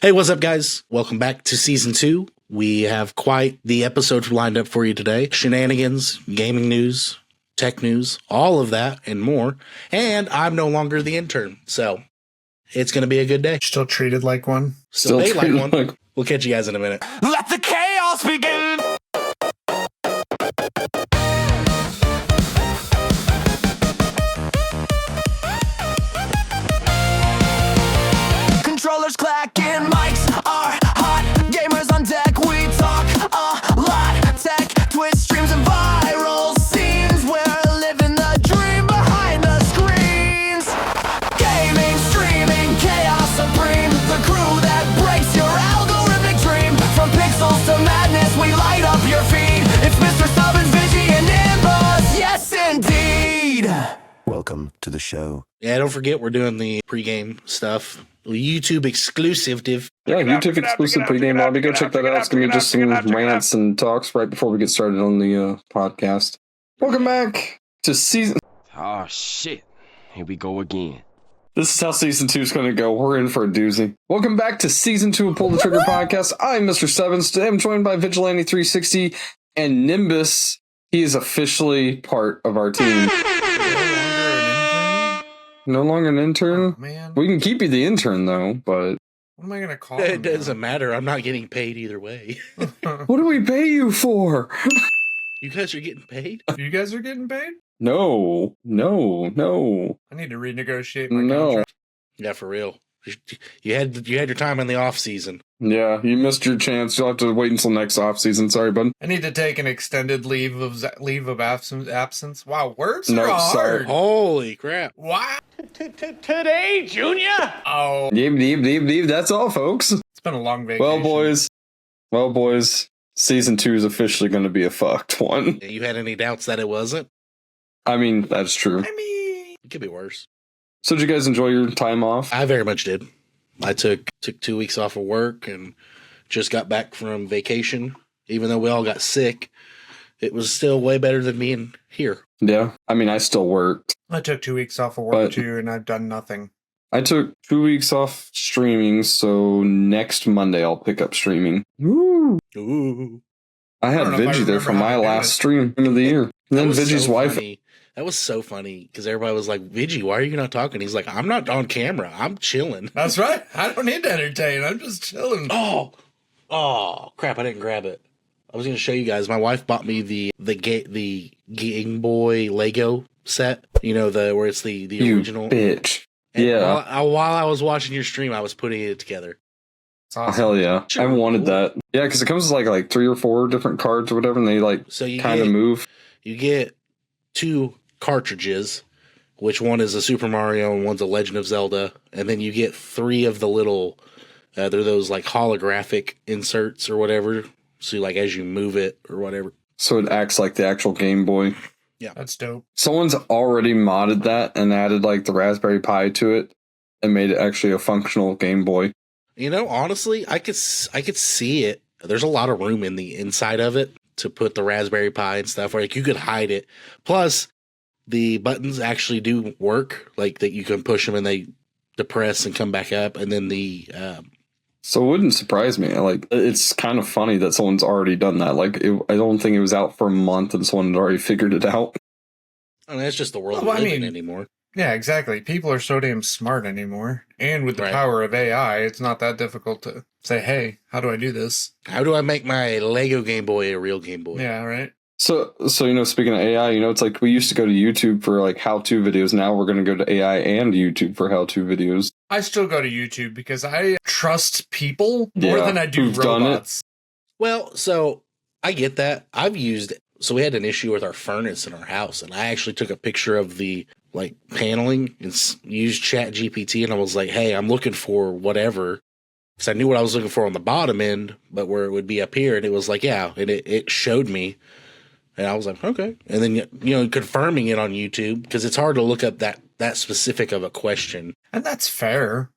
Hey, what's up, guys? Welcome back to Season 2. We have quite the episode lined up for you today. Shenanigans, gaming news, tech news, all of that and more. And I'm no longer the intern, so it's going to be a good day. Still treated like one. Still paid like one. We'll catch you guys in a minute. Let the chaos begin! Controllers clacking, mics are hot, gamers on deck, we talk a lot. Tech, Twitch streams and viral scenes, we're living the dream behind the screens. Gaming, streaming, chaos supreme, the crew that breaks your algorithmic dream. From pixels to madness, we light up your feed. It's Mr. Stubbins, Vigi, and Nimbus, yes indeed. Welcome to the show. Yeah, don't forget we're doing the pregame stuff. YouTube exclusive. Yeah, YouTube exclusive pregame lobby. Go check that out. It's going to be just some rants and talks right before we get started on the podcast. Welcome back to season... Oh, shit. Here we go again. This is how season 2 is going to go. We're in for a doozy. Welcome back to season 2 of Pull the Trigger podcast. I'm Mr. Sevens. Today I'm joined by Vigilante360 and Nimbus. He is officially part of our team. No longer an intern? Oh, man. We can keep you the intern, though, but... What am I going to call It him doesn't matter. I'm not getting paid either way. now? What do we pay you for? You guys are getting paid? You guys are getting paid? No. I need to renegotiate my No. contract. Yeah, for real. You had your time in the off season. Yeah, you missed your chance. You'll have to wait until next off season. Sorry, bud. I need to take an extended leave of absence. Wow, words No, are sorry. hard. Holy crap. Wow. Today, Junior? Oh, Deep. That's all, folks. it's been a long vacation. Well, boys. Season 2 is officially going to be a fucked one. You had any doubts that it wasn't? I mean, that's true. I mean, It could be worse. So did you guys enjoy your time off? I very much did. I took 2 weeks off of work and just got back from vacation. Even though we all got sick, it was still way better than being here. Yeah. I mean, I still worked. I took 2 weeks off of work But- too, and I've done nothing. I took 2 weeks off streaming, so next Monday I'll pick up streaming. Woo! Ooh. I had I don't know if I Vigi there for remember how my to do last it. stream of the year. And That then was Vigi's so wife... funny. That was so funny because everybody was like, Vigi, why are you not talking? He's like, I'm not on camera. I'm chilling. That's right. I don't need to entertain. I'm just chilling. Oh, crap. I didn't grab it. I was going to show you guys. My wife bought me the Game Boy Lego set. You know, where it's the You original. bitch. And Yeah. While I was watching your stream, I was putting it together. It's Oh, awesome. hell yeah. Sure. I wanted that. Yeah, because it comes with like 3 or 4 different cards or whatever, and they like So you kind of move. You get 2 cartridges, which one is a Super Mario and one's a Legend of Zelda, and then you get 3 of the little, they're those like holographic inserts or whatever. So like as you move it or whatever. So it acts like the actual Game Boy. That's dope. Someone's already modded that and added like the Raspberry Pi to it and made it actually a functional Game Boy. You know, honestly, I could see it. There's a lot of room in the inside of it to put the Raspberry Pi and stuff. Like you could hide it. Plus, the buttons actually do work. Like that, you can push them and they depress and come back up. And then the So it wouldn't surprise me. Like, it's kind of funny that someone's already done that. Like, I don't think it was out for a month and someone had already figured it out. I mean, that's just the world Well, we I live in mean- anymore. Yeah, exactly. People are so damn smart anymore. And with the Right. power of AI, it's not that difficult to say, hey, how do I do this? How do I make my Lego Game Boy a real Game Boy? Yeah, right? So you know, speaking of AI, you know, it's like we used to go to YouTube for like how-to videos. Now we're going to go to AI and YouTube for how-to videos. I still go to YouTube because I trust people more Yeah, than I do who've done it. robots. Well, so I get that. So we had an issue with our furnace in our house, and I actually took a picture of the like paneling and used Chat GPT, and I was like, hey, I'm looking for whatever. Because I knew what I was looking for on the bottom end, but where it would be up here, and it was like, yeah, and it showed me. And I was like, okay. And then, you know, confirming it on YouTube, because it's hard to look up that specific of a question. And that's fair.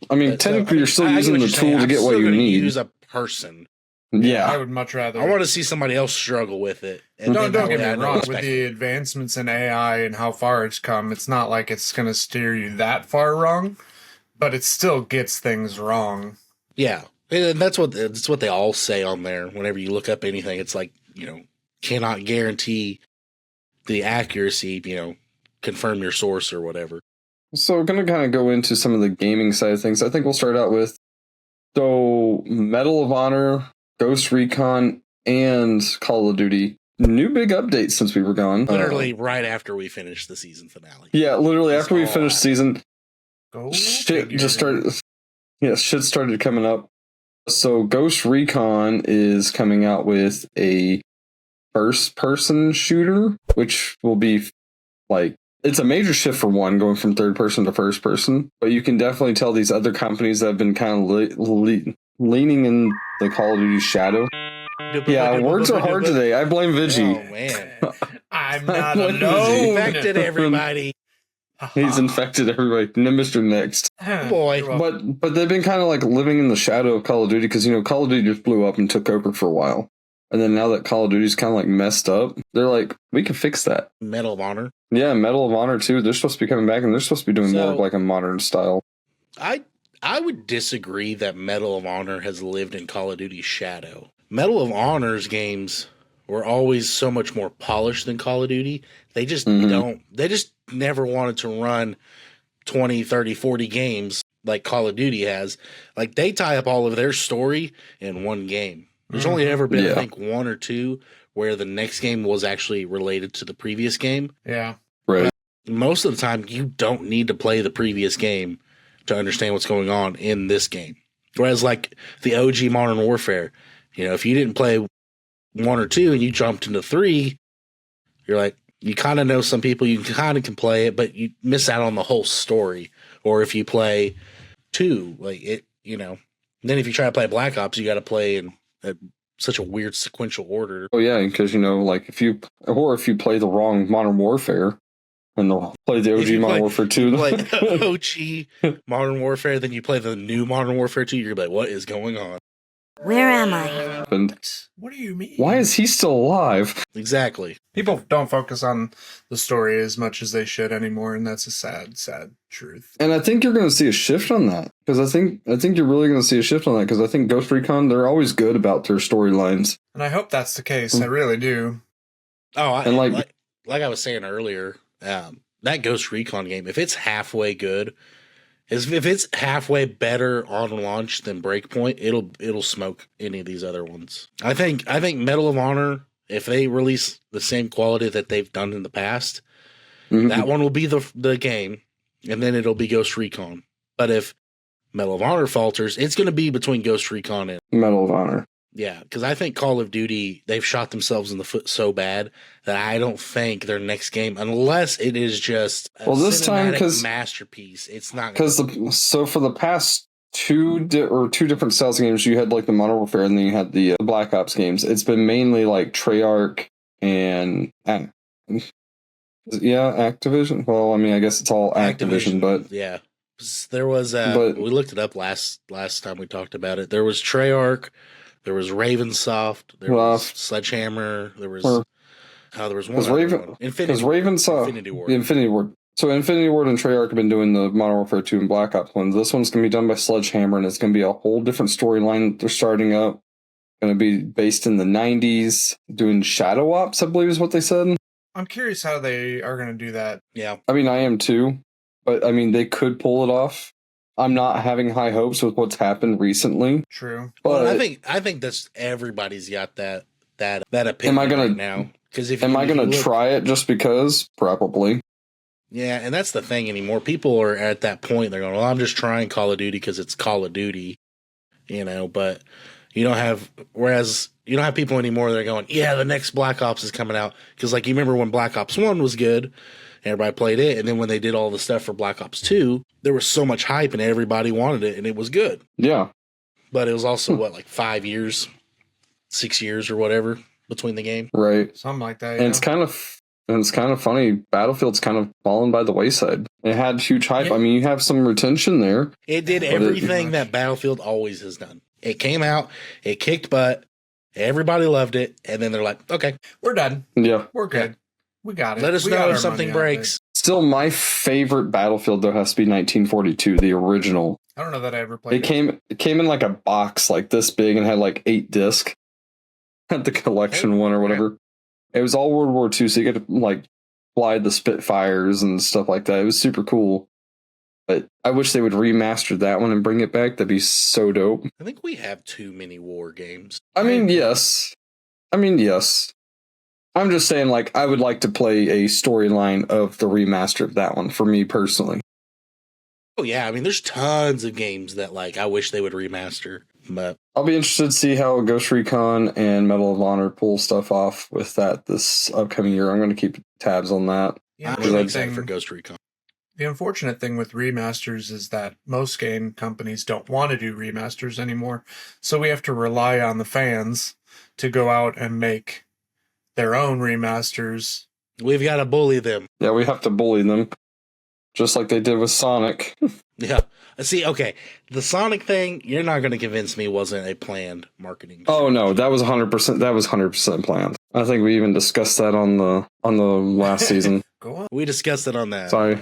I mean, But, technically, you're still I get using what the you're tool saying. to I'm get what still you gonna need. Use a person. I Yeah. would much rather. I want to see somebody else struggle with it. And Don't then get that way I me know wrong. it's With back- the advancements in AI and how far it's come, it's not like it's going to steer you that far wrong, but it still gets things wrong. Yeah, and that's what they all say on there. Whenever you look up anything, it's like, cannot guarantee the accuracy. Confirm your source or whatever. So we're going to kind of go into some of the gaming side of things. I think we'll start out with Medal of Honor, Ghost Recon, and Call of Duty. New big updates since we were gone. Literally right after we finished the season finale. Yeah, literally after we finished season, Go shit figure. just started. Yeah, shit started coming up. So Ghost Recon is coming out with a first-person shooter, which will be like, it's a major shift for one, going from third person to first person. But you can definitely tell these other companies that have been kind of leaning in the Call of Duty shadow. Yeah, words are hard today. I blame Vigi. Oh man, I'm not What is alone. infected everybody. He's infected everybody. Mr. Next. Boy. But they've been kind of like living in the shadow of Call of Duty because, Call of Duty just blew up and took over for a while. And then now that Call of Duty's kind of like messed up, they're like, we can fix that. Medal of Honor. Yeah, Medal of Honor too. They're supposed to be coming back and they're supposed to be doing more of like a modern style. I would disagree that Medal of Honor has lived in Call of Duty's shadow. Medal of Honor's games were always so much more polished than Call of Duty. They just they just never wanted to run 20, 30, 40 games like Call of Duty has. Like, they tie up all of their story in one game. There's only ever been, I think, one or two where the next game was actually related to the previous game. Yeah. Right. But most of the time, you don't need to play the previous game to understand what's going on in this game. Whereas, like, the OG Modern Warfare, if you didn't play 1 or 2 and you jumped into 3, you're like, you kind of know some people, you kind of can play it, but you miss out on the whole story. Or if you play 2, like it, then if you try to play Black Ops, you got to play in such a weird sequential order. Oh yeah, because like if you play the wrong Modern Warfare and they'll play the OG Modern Warfare 2. Like OG Modern Warfare, then you play the new Modern Warfare 2, you're like, what is going on? Where am I? And What do you mean? why is he still alive? Exactly. People don't focus on the story as much as they should anymore, and that's a sad, sad truth. And I think you're going to see a shift on that because I think you're really going to see a shift on that because I think Ghost Recon, they're always good about their storylines. And I hope that's the case. I really do. Oh, And like I was saying earlier, that Ghost Recon game, if it's halfway good, if it's halfway better on launch than Breakpoint, it'll smoke any of these other ones. I think Medal of Honor, if they release the same quality that they've done in the past, that one will be the game, and then it'll be Ghost Recon. But if Medal of Honor falters, it's going to be between Ghost Recon and Medal of Honor. Yeah, because I think Call of Duty, they've shot themselves in the foot so bad that I don't think their next game, unless it is just a this time, cinematic masterpiece, it's not because so for the past two different styles of games, you had like the Modern Warfare and then you had the Black Ops games. It's been mainly like Treyarch and Activision. Well, I mean, I guess it's all Activision, but yeah, there was. We looked it up last time we talked about it. There was Treyarch. There was Ravensoft, there was Sledgehammer, there was one other one. Because Ravensoft, Infinity Ward. So Infinity Ward and Treyarch have been doing the Modern Warfare 2 and Black Ops ones. This one's going to be done by Sledgehammer, and it's going to be a whole different storyline that they're starting up. Going to be based in the 90s, doing Shadow Ops, I believe is what they said. I'm curious how they are going to do that. Yeah. I mean, I am too, but I mean, they could pull it off. I'm not having high hopes with what's happened recently. True. But well, I think that's everybody's got that opinion right now. Because am I gonna try it just because? Probably. Yeah, and that's the thing anymore. People are at that point. They're going, "Well, I'm just trying Call of Duty because it's Call of Duty," But you don't have. Whereas you don't have people anymore. They're going, "Yeah, the next Black Ops is coming out." Because like you remember when Black Ops 1 was good. Everybody played it, and then when they did all the stuff for Black Ops 2, there was so much hype, and everybody wanted it, and it was good. Yeah. But it was also, 5 years, 6 years, or whatever, between the game? Right. Something like that, And it's kind of funny, Battlefield's kind of fallen by the wayside. It had huge hype. Yeah. I mean, you have some retention there. It did everything that Battlefield always has done. It came out, it kicked butt, everybody loved it, and then they're like, okay. We're done. Yeah. We're good. We got it. Let us We know got if our something money out breaks. Still, my favorite Battlefield, though, has to be 1942, the original. I don't know that I ever played It came in like a box like this big and had like 8 discs. Had the collection one or whatever. It was all World War II, so you get to like fly the Spitfires and stuff like that. It was super cool. But I wish they would remaster that one and bring it back. That'd be so dope. I think we have too many war games. I mean, yes. I'm just saying, like, I would like to play a storyline of the remaster of that one for me personally. Oh yeah, I mean, there's tons of games that like I wish they would remaster, but I'll be interested to see how Ghost Recon and Medal of Honor pull stuff off with that this upcoming year. I'm going to keep tabs on that. Yeah, I'm the really only excited thing- for Ghost Recon. The unfortunate thing with remasters is that most game companies don't want to do remasters anymore, so we have to rely on the fans to go out and make their own remasters. We've got to bully them. Yeah, we have to bully them, just like they did with Sonic. Yeah. See, okay, the Sonic thing, you're not going to convince me wasn't a planned marketing. Oh no, that was 100%. That was 100% planned. I think we even discussed that on the last season. Go on. We discussed it on that. Sorry.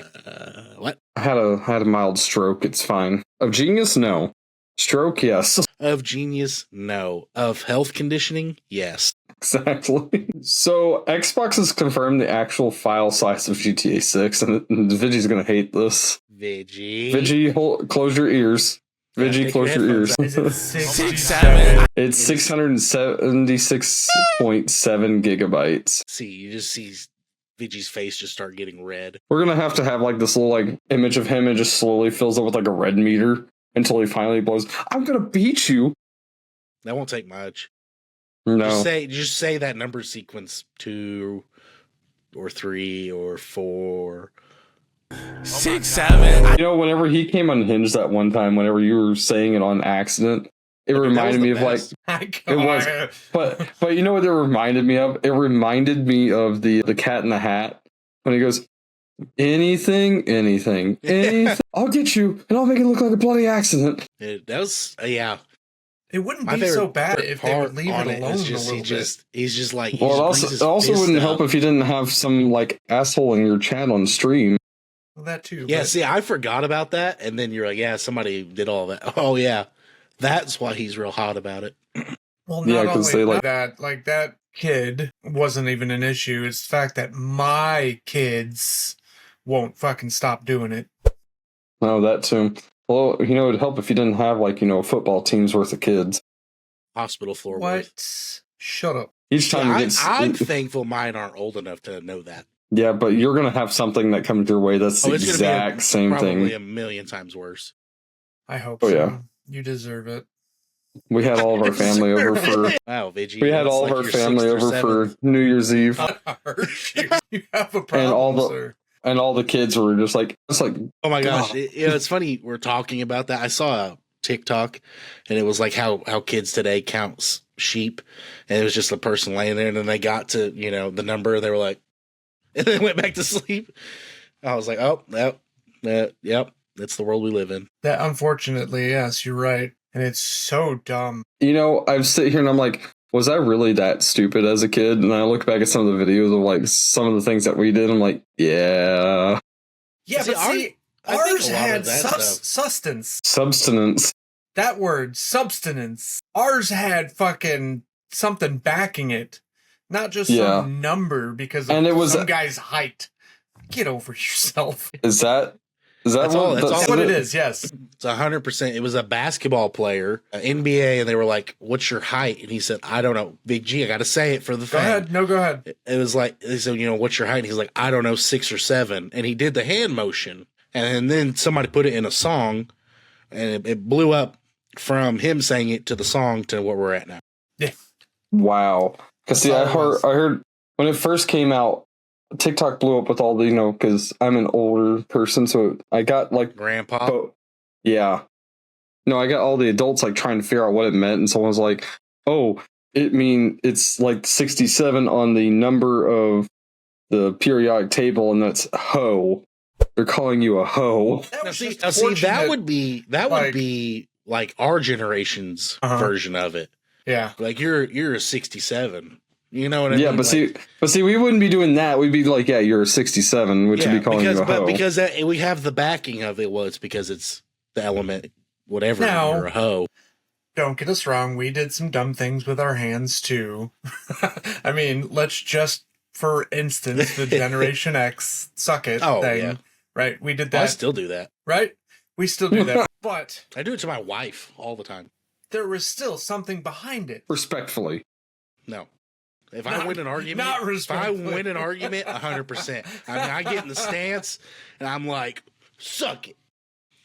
What? I had a mild stroke. It's fine. Of genius, no. Stroke, yes. Of genius? No. Of health conditioning? Yes. Exactly. So Xbox has confirmed the actual file size of GTA 6, and Vigi's gonna hate this. Vigi. Vigi, close your ears. Vigi, take close your your ears. Is it 67? It's 676.7 gigabytes. See, you just see Vigi's face just start getting red. We're gonna have to have like this little like image of him and just slowly fills up with like a red meter until he finally blows. I'm gonna beat you. That won't take much. No. Just say that number sequence 2 or 3 or 4. 6, 7. You know, whenever he came unhinged that one time, whenever you were saying it on accident, it reminded me of like it was. But you know what it reminded me of? It reminded me of the Cat in the Hat when he goes, anything, I'll get you and I'll make it look like a bloody accident. That was yeah. It wouldn't My be so favorite bad if they would leave it on alone is just, a little bit. He's just like. Well, it also wouldn't help if you didn't have some like asshole in your chat on stream. Well, that too. Yeah, but- see, I forgot about that, and then you're like, yeah, somebody did all that. Oh yeah, that's why he's real hot about it. Well, Yeah, not 'cause only they, like- that, like that kid wasn't even an issue. It's the fact that my kids won't fucking stop doing it. No, that too. Well, you know, it'd help if you didn't have like, you know, a football team's worth of kids. Hospital floor. What? worth. Shut up. Each time you Yeah, get, I'm thankful mine aren't old enough to know that. yeah, but you're gonna have something that comes your way that's the it's gonna exact be same Probably thing. a million times worse. I hope Oh, so. yeah. You deserve it. We had all of our family over for. Wow, Vigi. We had that's all of like our your family 6th or over 7th. for New Year's Eve, You have a problem, all the- sir. and all the kids were just like, it's like, Oh my gosh! God. It's funny we're talking about that. I saw a TikTok, and it was like how kids today counts sheep, and it was just a person laying there, and then they got to the number, and they were like, and then went back to sleep. I was like, oh, yep, that's the world we live in. That unfortunately, yes, you're right. And it's so dumb. you know, I've sit here and I'm like, was I really that stupid as a kid? And I look back at some of the videos of like some of the things that we did. I'm like, yeah, Yeah, See, but see, I think ours a lot had of that stuff- sustenance. substance. That word, substance. Ours had fucking something backing it, not just Yeah. some number because And of it was- some guy's height. Get over yourself. Is that That's all- that's That's what it is. Yes. It's 100%. It was a basketball player, NBA, and they were like, "What's your height?" And he said, "I don't know, Big G. I got to say it for the Go thing." ahead. No, go ahead. It was like they said, "What's your height?" And he's like, "I don't know, 6 or 7." And he did the hand motion, and then somebody put it in a song, and it blew up from him saying it to the song to what we're at now. Wow. Because see, That's I all it was. heard when it first came out, TikTok blew up with all the, because I'm an older person, so I got like, Grandpa, yeah. No, I got all the adults like trying to figure out what it meant, and someone was like, "Oh, it's like 67 on the number of the periodic table, and that's hoe. They're calling you a hoe." That now was see, just that fortunate. would be like our generation's Uh-huh. version of it. Yeah. Like you're a 67. You know what I mean? Yeah, but Like, see, we wouldn't be doing that. We'd be like, "Yeah, you're a 67," which would be calling you a hoe. because we have the backing of it. Well, it's because it's the element whatever. Now- You're a hoe. Don't get us wrong, we did some dumb things with our hands too. I mean, let's just, for instance, the Generation X suck it Oh, thing. yeah. Right? We did I that, still do that. right? We still do that. But I do it to my wife all the time. there was still something behind it. Respectfully. No. If Not- I win an argument, not if I respectfully. win an argument, 100%. I mean, I get in the stance and I'm like, suck it.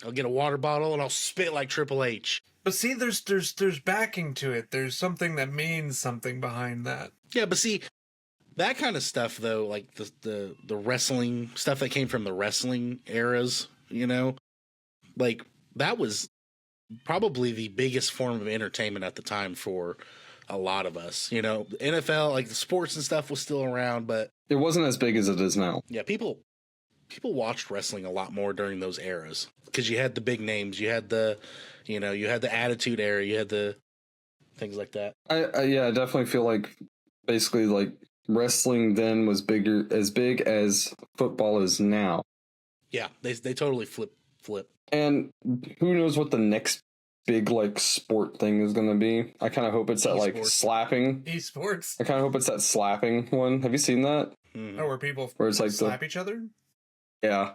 I'll get a water bottle and I'll spit like Triple H. But see, there's backing to it. There's something that means something behind that. Yeah, but see, that kind of stuff though, like the wrestling stuff that came from the wrestling eras, you know, like that was probably the biggest form of entertainment at the time for a lot of us. You know, the NFL, like the sports and stuff was still around, but It wasn't as big as it is now. yeah, people watched wrestling a lot more during those eras because you had the big names, you had the, you know, you had the Attitude Era, you had the things like that. I definitely feel like basically like wrestling then was as big as football is now. Yeah, they totally flip. And who knows what the next big like sport thing is going to be. I kind of hope it's that like Esports. slapping. Esports. I kind of hope it's that slapping one. Have you seen that? Mhm. Oh, where people Where it's like slap each other? Yeah.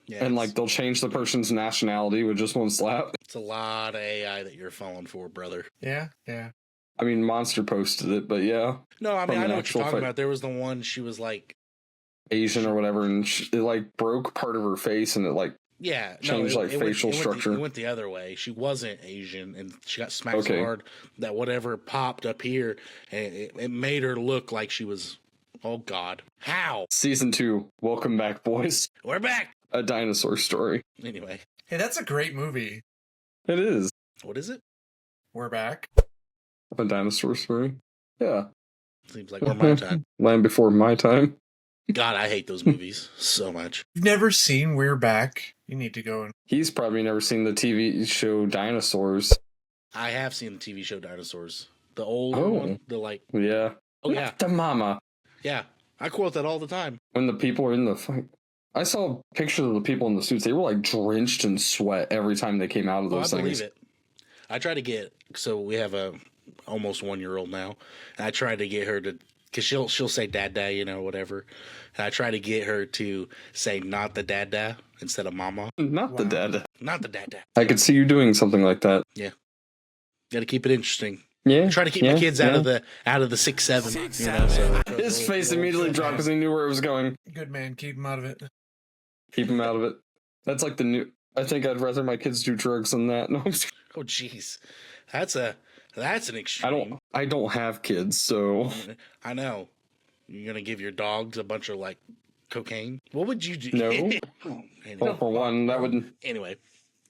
Yeah, And it's- like they'll change the person's nationality with just one slap. it's a lot of AI that you're falling for, brother. Yeah, yeah. I mean, Monster posted it, but yeah, No, I From mean, I an know what actual you're talking fight. about. There was the one she was like, Asian or whatever, and it like broke part of her face, and it like yeah, Change, like, facial structure. It went the other way. She wasn't Asian, and she got smacked Okay. so hard that whatever popped up here, and it made her look like she was. Oh God, how? season 2. Welcome back, boys. We're back. A dinosaur story. Anyway, Hey, that's a great movie. It is what is it? We're back. a dinosaur story. Yeah, Seems like we're my time. Land Before My Time. God, I hate those movies so much. You've never seen We're Back? You need to go and He's probably never seen the TV show Dinosaurs. I have seen the TV show Dinosaurs, the old Oh. one, the like. Yeah. Oh yeah, The mama. yeah. I quote that all the time. When the people are in the fight. I saw pictures of the people in the suits. They were like drenched in sweat every time they came out of Oh, I those believe things. it. I try to get so we have a almost 1-year-old now, and I try to get her to because she'll say dad, you know, whatever. And I try to get her to say not the dad instead of mama, Not the Wow. dead. not the dad. I could see you doing something like that. Got to keep it interesting. Yeah. I try to keep my kids out of the 6'7", you know. So His face immediately dropped because he knew where it was going. good man, keep him out of it. Keep him out of it. That's like the new. I think I'd rather my kids do drugs than that. No, I'm just- Oh, jeez, that's an extreme. I don't have kids, so I know. You're gonna give your dogs a bunch of like cocaine. What would you do? No. Anyway. well, for one that would Anyway,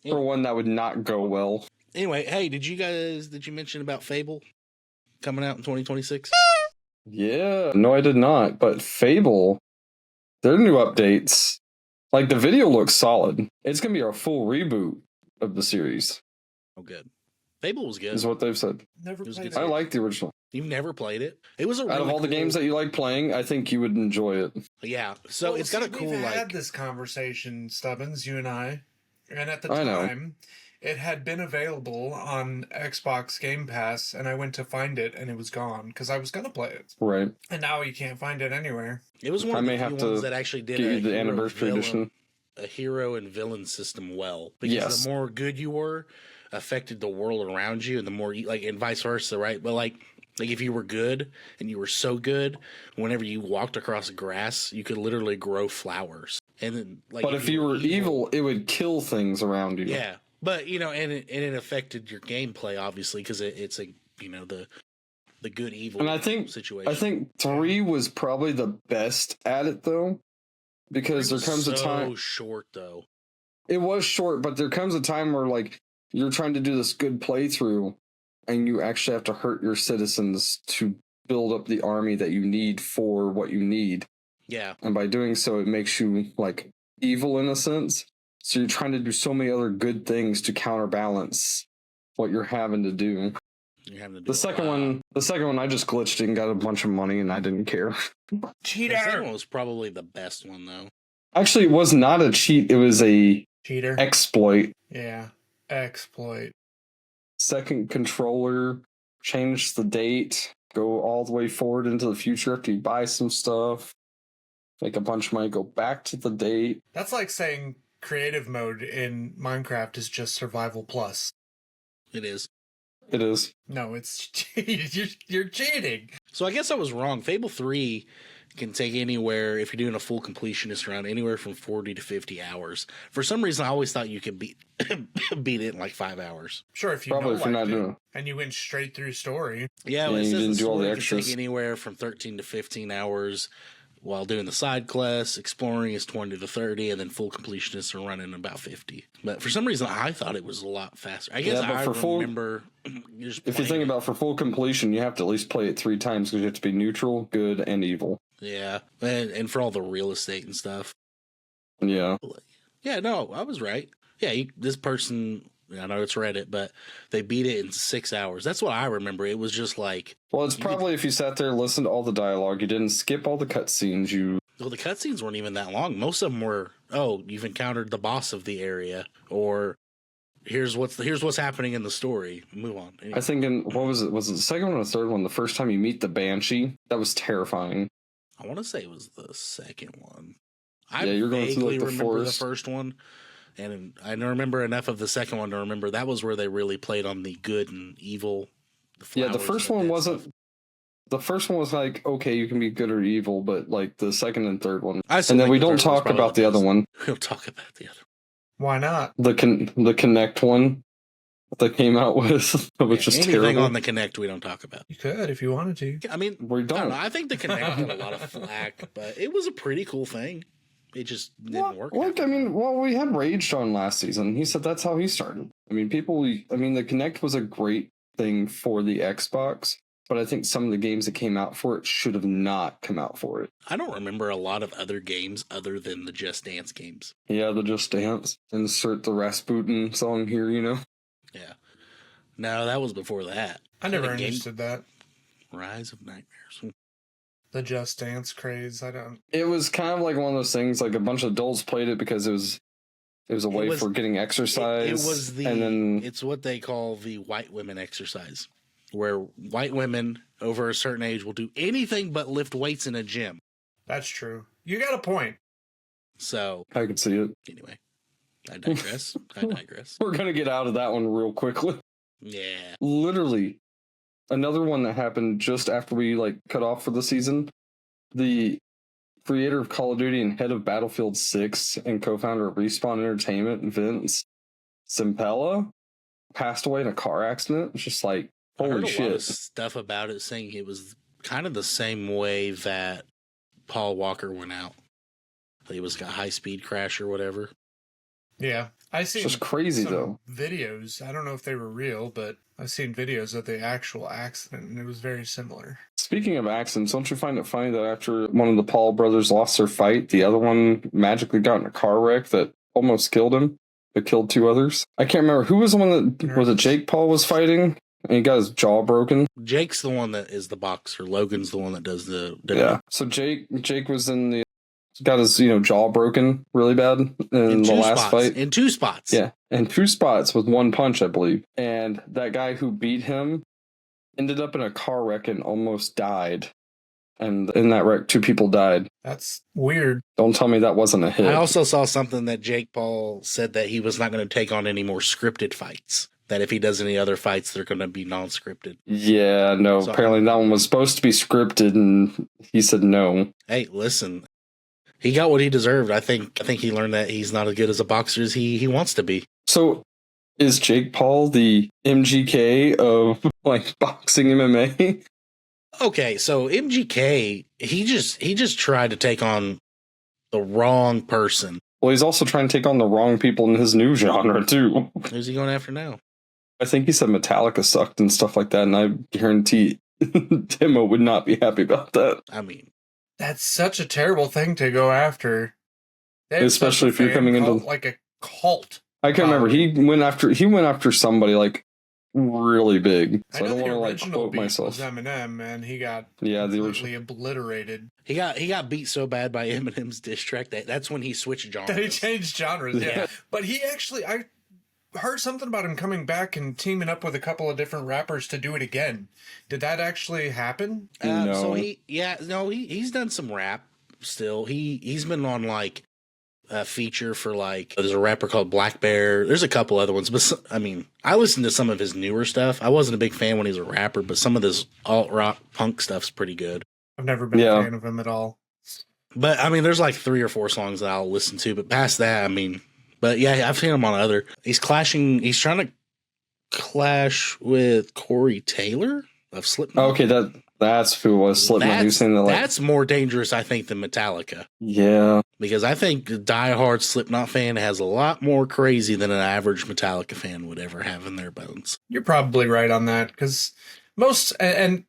not go well. hey, did you mention about Fable coming out in 2026? Yeah, no, I did not. But Fable, their new updates, like the video looks solid. It's gonna be a full reboot of the series, Oh, good. Fable was good. is what they've said. Never It was played good. I it. like the original. You've never played it. It was a Out really of all the cool- games that you like playing, I think you would enjoy it. yeah. So Well, it's got a see, cool we've had like this conversation, Stubbins, you and I, and at the I know. time, it had been available on Xbox Game Pass, and I went to find it, and it was gone because I was gonna play it, Right. and now you can't find it anywhere. it was one I of may the have few ones to that actually did Get a you the hero anniversary villain- edition. a hero and villain system well because Yes. the more good you were affected the world around you and the more you, like and vice versa, right? But like if you were good and you were so good, whenever you walked across grass you could literally grow flowers, and then like But if you were evil, it would kill things around you. yeah, but you know, and it affected your gameplay obviously because it's a, you know, the good evil And I think situation. 3 was probably the best at it though, because there comes a time. short though. It was short, but there comes a time where like you're trying to do this good playthrough, and you actually have to hurt your citizens to build up the army that you need for what you need, Yeah, and by doing so, it makes you like evil in a sense. So you're trying to do so many other good things to counterbalance what you're having to do. you're having to do The second one, I just glitched and got a bunch of money, and I didn't care. The second one was probably the best one though. Actually, it was not a cheat; it was a Cheater. exploit. Yeah. Exploit. Second controller, change the date, go all the way forward into the future after you buy some stuff, make a bunch of money, go back to the date. That's like saying creative mode in Minecraft is just survival plus. It is. It is. No, it's you're cheating. So I guess I was wrong. Fable 3 can take anywhere, if you're doing a full completionist run, anywhere from 40 to 50 hours. For some reason, I always thought you could beat beat it in like 5 hours. Sure, if you Probably know if you're not doing it. and you went straight through story. Yeah, Yeah, well, it you says didn't the do all the story can extras. take anywhere from 13 to 15 hours while doing the side quests. Exploring is 20 to 30, and then full completionists are running about 50. But for some reason, I thought it was a lot faster. I guess Yeah, but I for full- remember just If you playing think it. about for full completion, you have to at least play it 3 times because you have to be neutral, good, and evil. Yeah, and for all the real estate and stuff. Yeah. Yeah, no, I was right. Yeah, this person, I know it's Reddit, but they beat it in 6 hours. That's what I remember. It was just like, Well, it's probably if you sat there and listened to all the dialogue, you didn't skip all the cutscenes, well, the cutscenes weren't even that long. Most of them were, oh, you've encountered the boss of the area, or here's what's happening in the story. Move on. Anyway. I think in, what was it? Was it the second one or the third one? The first time you meet the Banshee, that was terrifying. I want to say it was the second one. Yeah, you're going through, like, the remember forest. the first one, and I don't remember enough of the second one to remember that was where they really played on the good and evil. Yeah, the flowers first and one that wasn't. stuff. The first one was like, okay, you can be good or evil, but like the second and third one. I still And then think we the don't third one's talk probably about the other best. one, We don't talk about the other. Why not? the Connect one that came out with, which is Anything terrible. on the Connect we don't talk about. You could if you wanted to. I mean, We I don't don't. know. I think the Connect got a lot of flack, but it was a pretty cool thing. It just didn't work. Look, I mean, well, we had Raged on last season. He said that's how he started. I mean, the Connect was a great thing for the Xbox, but I think some of the games that came out for it should have not come out for it. I don't remember a lot of other games other than the Just Dance games. Yeah, the Just Dance. Insert the Rasputin song here, you know? Yeah. No, that was before that. I never The game- understood that. Rise of Nightmares. The Just Dance craze. I don't. It was kind of like one of those things, like a bunch of adults played it because it was a way was- for getting exercise. It was and then it's what they call the white women exercise, where white women over a certain age will do anything but lift weights in a gym. That's true. You got a point. So I could see it. anyway, I digress. I digress. We're gonna get out of that one real quickly. Yeah. Literally, another one that happened just after we cut off for the season. The creator of Call of Duty and head of Battlefield 6 and co-founder of Respawn Entertainment, Vince Zampella, passed away in a car accident. It's just like, I heard holy a lot shit. of stuff about it saying it was kind of the same way that Paul Walker went out. He was a high speed crash or whatever. Yeah, I It's seen just crazy some though. videos. I don't know if they were real, but I've seen videos of the actual accident, and it was very similar. Speaking of accidents, don't you find it funny that after one of the Paul brothers lost their fight, the other one magically got in a car wreck that almost killed him, but killed 2 others? I can't remember who was the one that was it. Jake Paul was fighting, and he got his jaw broken. Jake's the one that is the boxer. Logan's the one that does the Yeah. So Jake was in the got his jaw broken really bad in the last fight. In 2 spots. Yeah, and 2 spots with 1 punch, I believe. And that guy who beat him ended up in a car wreck and almost died. And in that wreck, 2 people died. That's weird. Don't tell me that wasn't a hit. I also saw something that Jake Paul said that he was not going to take on any more scripted fights. That if he does any other fights, they're going to be non-scripted. Yeah, no. So- Apparently that one was supposed to be scripted, and he said no. Hey, listen. He got what he deserved. I think he learned that he's not as good as a boxer as he wants to be. So, is Jake Paul the MGK of boxing MMA? Okay, so MGK, he just tried to take on the wrong person. Well, he's also trying to take on the wrong people in his new genre too. Who's he going after now? I think he said Metallica sucked and stuff like that, and I guarantee Timo would not be happy about that. I mean, That's such a terrible thing to go after. They have Especially such a if you're fan coming into- cult, like a cult. I can't remember. He went after somebody really big. So I, I know don't the want to original quote beat myself. was Eminem, and he got Yeah, the completely obliterated. he got beat so bad by Eminem's diss track that's when he switched genres. He changed genres, yeah. Yeah. But he actually, heard something about him coming back and teaming up with a couple of different rappers to do it again. Did that actually happen? No. So he's done some rap still. He's been on like a feature for like, there's a rapper called Black Bear. There's a couple other ones, but I mean, I listened to some of his newer stuff. I wasn't a big fan when he was a rapper, but some of this alt rock punk stuff's pretty good. I've never been a fan of him at all. But I mean, there's like 3 or 4 songs that I'll listen to, but past that, I mean, but yeah, I've seen him on other. He's trying to clash with Corey Taylor of Slipknot. Okay, that's who was Slipknot. He was saying that, like, that's more dangerous, I think, than Metallica. Yeah. Because I think a diehard Slipknot fan has a lot more crazy than an average Metallica fan would ever have in their bones. You're probably right on that, because most, and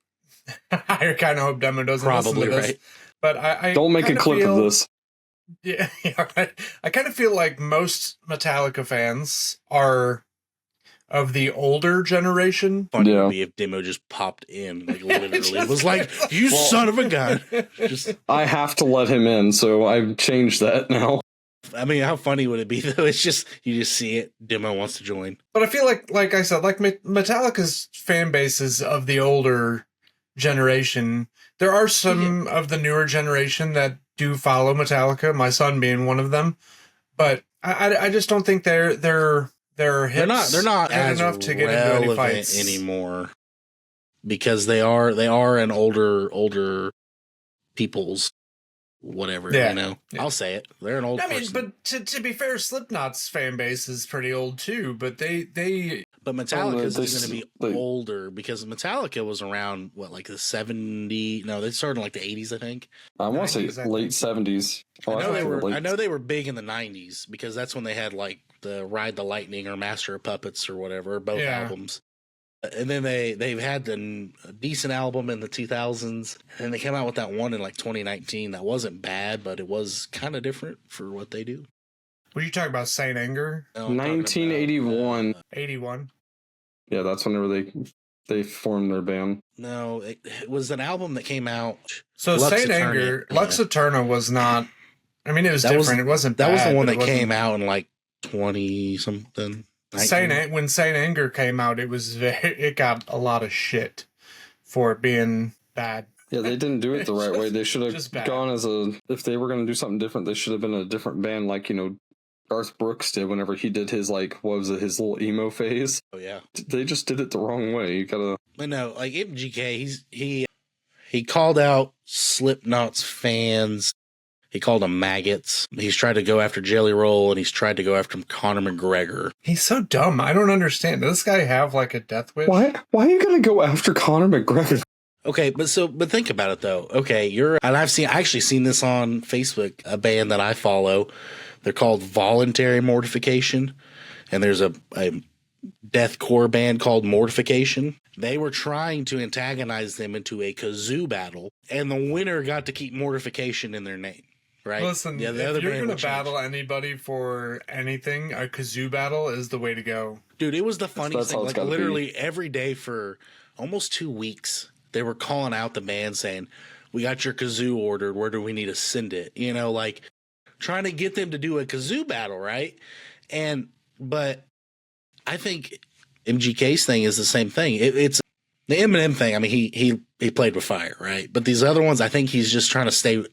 I kind of hope Demo doesn't Probably listen to this, right. but I Don't make a clip of this. Yeah, right. I kind of feel like most Metallica fans are of the older generation. Funny Yeah. would be if Demo just popped in, like literally was like, "You son of a gun!" Just, I have to let him in, so I've changed that now. I mean, how funny would it be though? It's just you just see it. Demo wants to join. But I feel like I said, like Metallica's fan base is of the older generation. There are some of the newer generation that do follow Metallica, my son being one of them. But I just don't think they're hits They're not hit as enough to get into any relevant fights anymore because they are an older people's whatever. Yeah. You know, Yeah. I'll say it. They're an old. I mean, person. but to be fair, Slipknot's fan base is pretty old too. But they But Metallica's they is going to they- be older because Metallica was around like the 70s. No, they started in like the 80s, I think. I want to 90s, say I late 70s. Oh, I know thought were late. I know they were big in the 90s because that's when they had like the Ride the Lightning or Master of Puppets or whatever, both Yeah. albums. And then they've had a decent album in the 2000s, and they came out with that one in like 2019 that wasn't bad, but it was kind of different for what they do. What are you talking about? Saint Anger, No, I'm talking about, 1981. 81. Yeah, that's whenever they formed their band. no, it was an album that came out. So Lux Saint Eterna, Anger, yeah. Lux Eterna was not. I mean, it was That was- different. It wasn't. That was the bad, one but that it wasn't- came out in like 20 something. When Saint Anger came out, it got a lot of shit for it being bad. Yeah, they didn't do it the right way. They should Just have bad. gone if they were going to do something different, they should have been a different band like, Garth Brooks did whenever he did his, his little emo phase. Oh yeah. They just did it the wrong way. You gotta... But no, like MGK, he called out Slipknot's fans. He called them maggots. He's tried to go after Jelly Roll, and he's tried to go after Conor McGregor. He's so dumb. I don't understand. Does this guy have like a death wish? Why are you going to go after Conor McGregor? Okay, but think about it though. Okay, I actually seen this on Facebook, a band that I follow. They're called Voluntary Mortification, and there's a deathcore band called Mortification. They were trying to antagonize them into a kazoo battle, and the winner got to keep Mortification in their name. Right? Listen, Yeah, if you're going will to change. battle anybody for anything, a kazoo battle is the way to go. Dude, it was the funniest That's how thing. it's Like gotta literally every day for almost 2 weeks, they were calling out the band saying, "We got your kazoo ordered. Where do we need to send it?" You know, like trying to get them to do a kazoo battle, right? But I think MGK's thing is the same thing. It's the Eminem thing. I mean, he played with fire, right? But these other ones, I think he's just trying to stay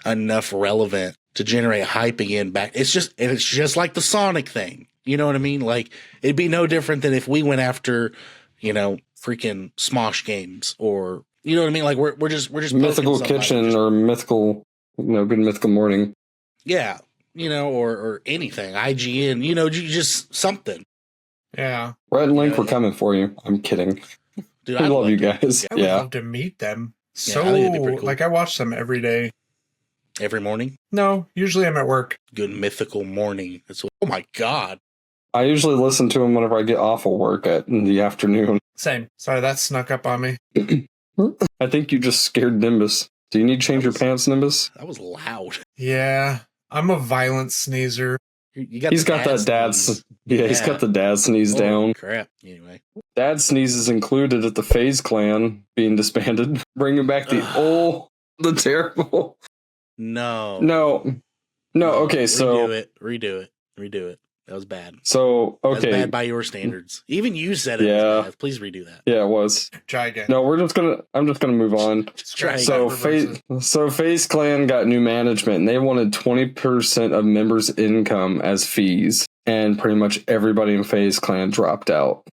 enough relevant to generate hype again back. It's just like the Sonic thing. You know what I mean? Like it'd be no different than if we went after, freaking Smosh Games or you know what I mean? Like we're just Mythical poking somebody. Kitchen or Mythical, Good Mythical Morning. Yeah, or anything. IGN, just something. Yeah. Red and Link, we're coming for you. I'm kidding. Dude, We I love you guys. I would Yeah. love to meet them. Yeah, So, I think it'd be pretty cool. like, I watch them every day. Every morning. No, usually I'm at work. Good mythical morning. Oh my god. I usually listen to them whenever I get off of work in the afternoon. Same. Sorry, that snuck up on me. I think you just scared Nimbus. Do you need to change your pants, Nimbus? That was loud. Yeah, I'm a violent sneezer. He's got that dad. sneeze. Yeah, he's Yeah. got the dad sneeze Holy down. crap. Anyway. Dad sneezes included at the FaZe Clan being disbanded, bringing back the terrible. No. No. Okay, so Redo it. That was bad. So That's okay, bad by your standards. Even you said it Yeah. was bad. Please redo that. yeah, it was. Try again. No, I'm just gonna move on. Try So Reverse it. FaZe Clan got new management, and they wanted 20% of members' income as fees, and pretty much everybody in FaZe Clan dropped out.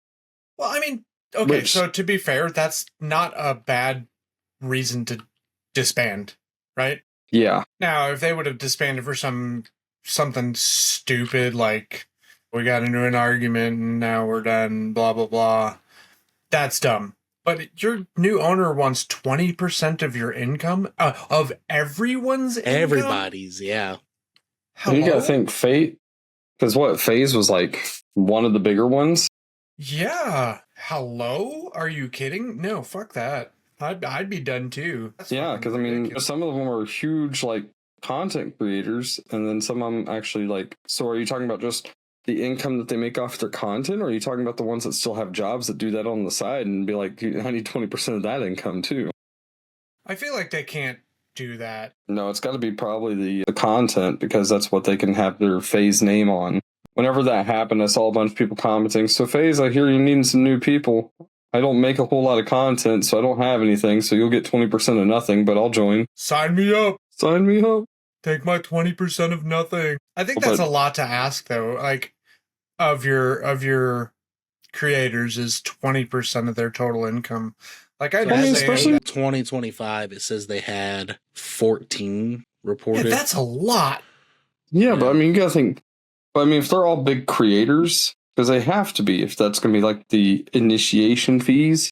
Well, I mean, okay, Which- so to be fair, that's not a bad reason to disband, right? Yeah, Now, if they would have disbanded for something stupid like we got into an argument and now we're done, blah blah blah, that's dumb. But your new owner wants 20% of your income, of everyone's income? Everybody's, yeah. Hello? you gotta think Fate, because what FaZe was like one of the bigger ones. Yeah. Hello? Are you kidding? No, fuck that. I'd be done too. That's Yeah, fucking because I mean, ridiculous. some of them are huge like content creators, and then some of them actually like. So, are you talking about just the income that they make off their content, or are you talking about the ones that still have jobs that do that on the side and be like, I need 20% of that income too? I feel like they can't do that. No, it's got to be probably the content, because that's what they can have their FaZe name on. Whenever that happened, I saw a bunch of people commenting, so FaZe, I hear you needing some new people. I don't make a whole lot of content, so I don't have anything, so you'll get 20% of nothing, but I'll join. Sign me up. Sign me up. Take my 20% of nothing. I think But- that's a lot to ask though. Like of your creators is 20% of their total income. Like I'd So I mean, as say of especially- 2025, it says they had 14 yeah, reported. that's a lot. Yeah, but Yeah. I mean, you gotta think. But I mean, if they're all big creators, because they have to be, if that's gonna be like the initiation fees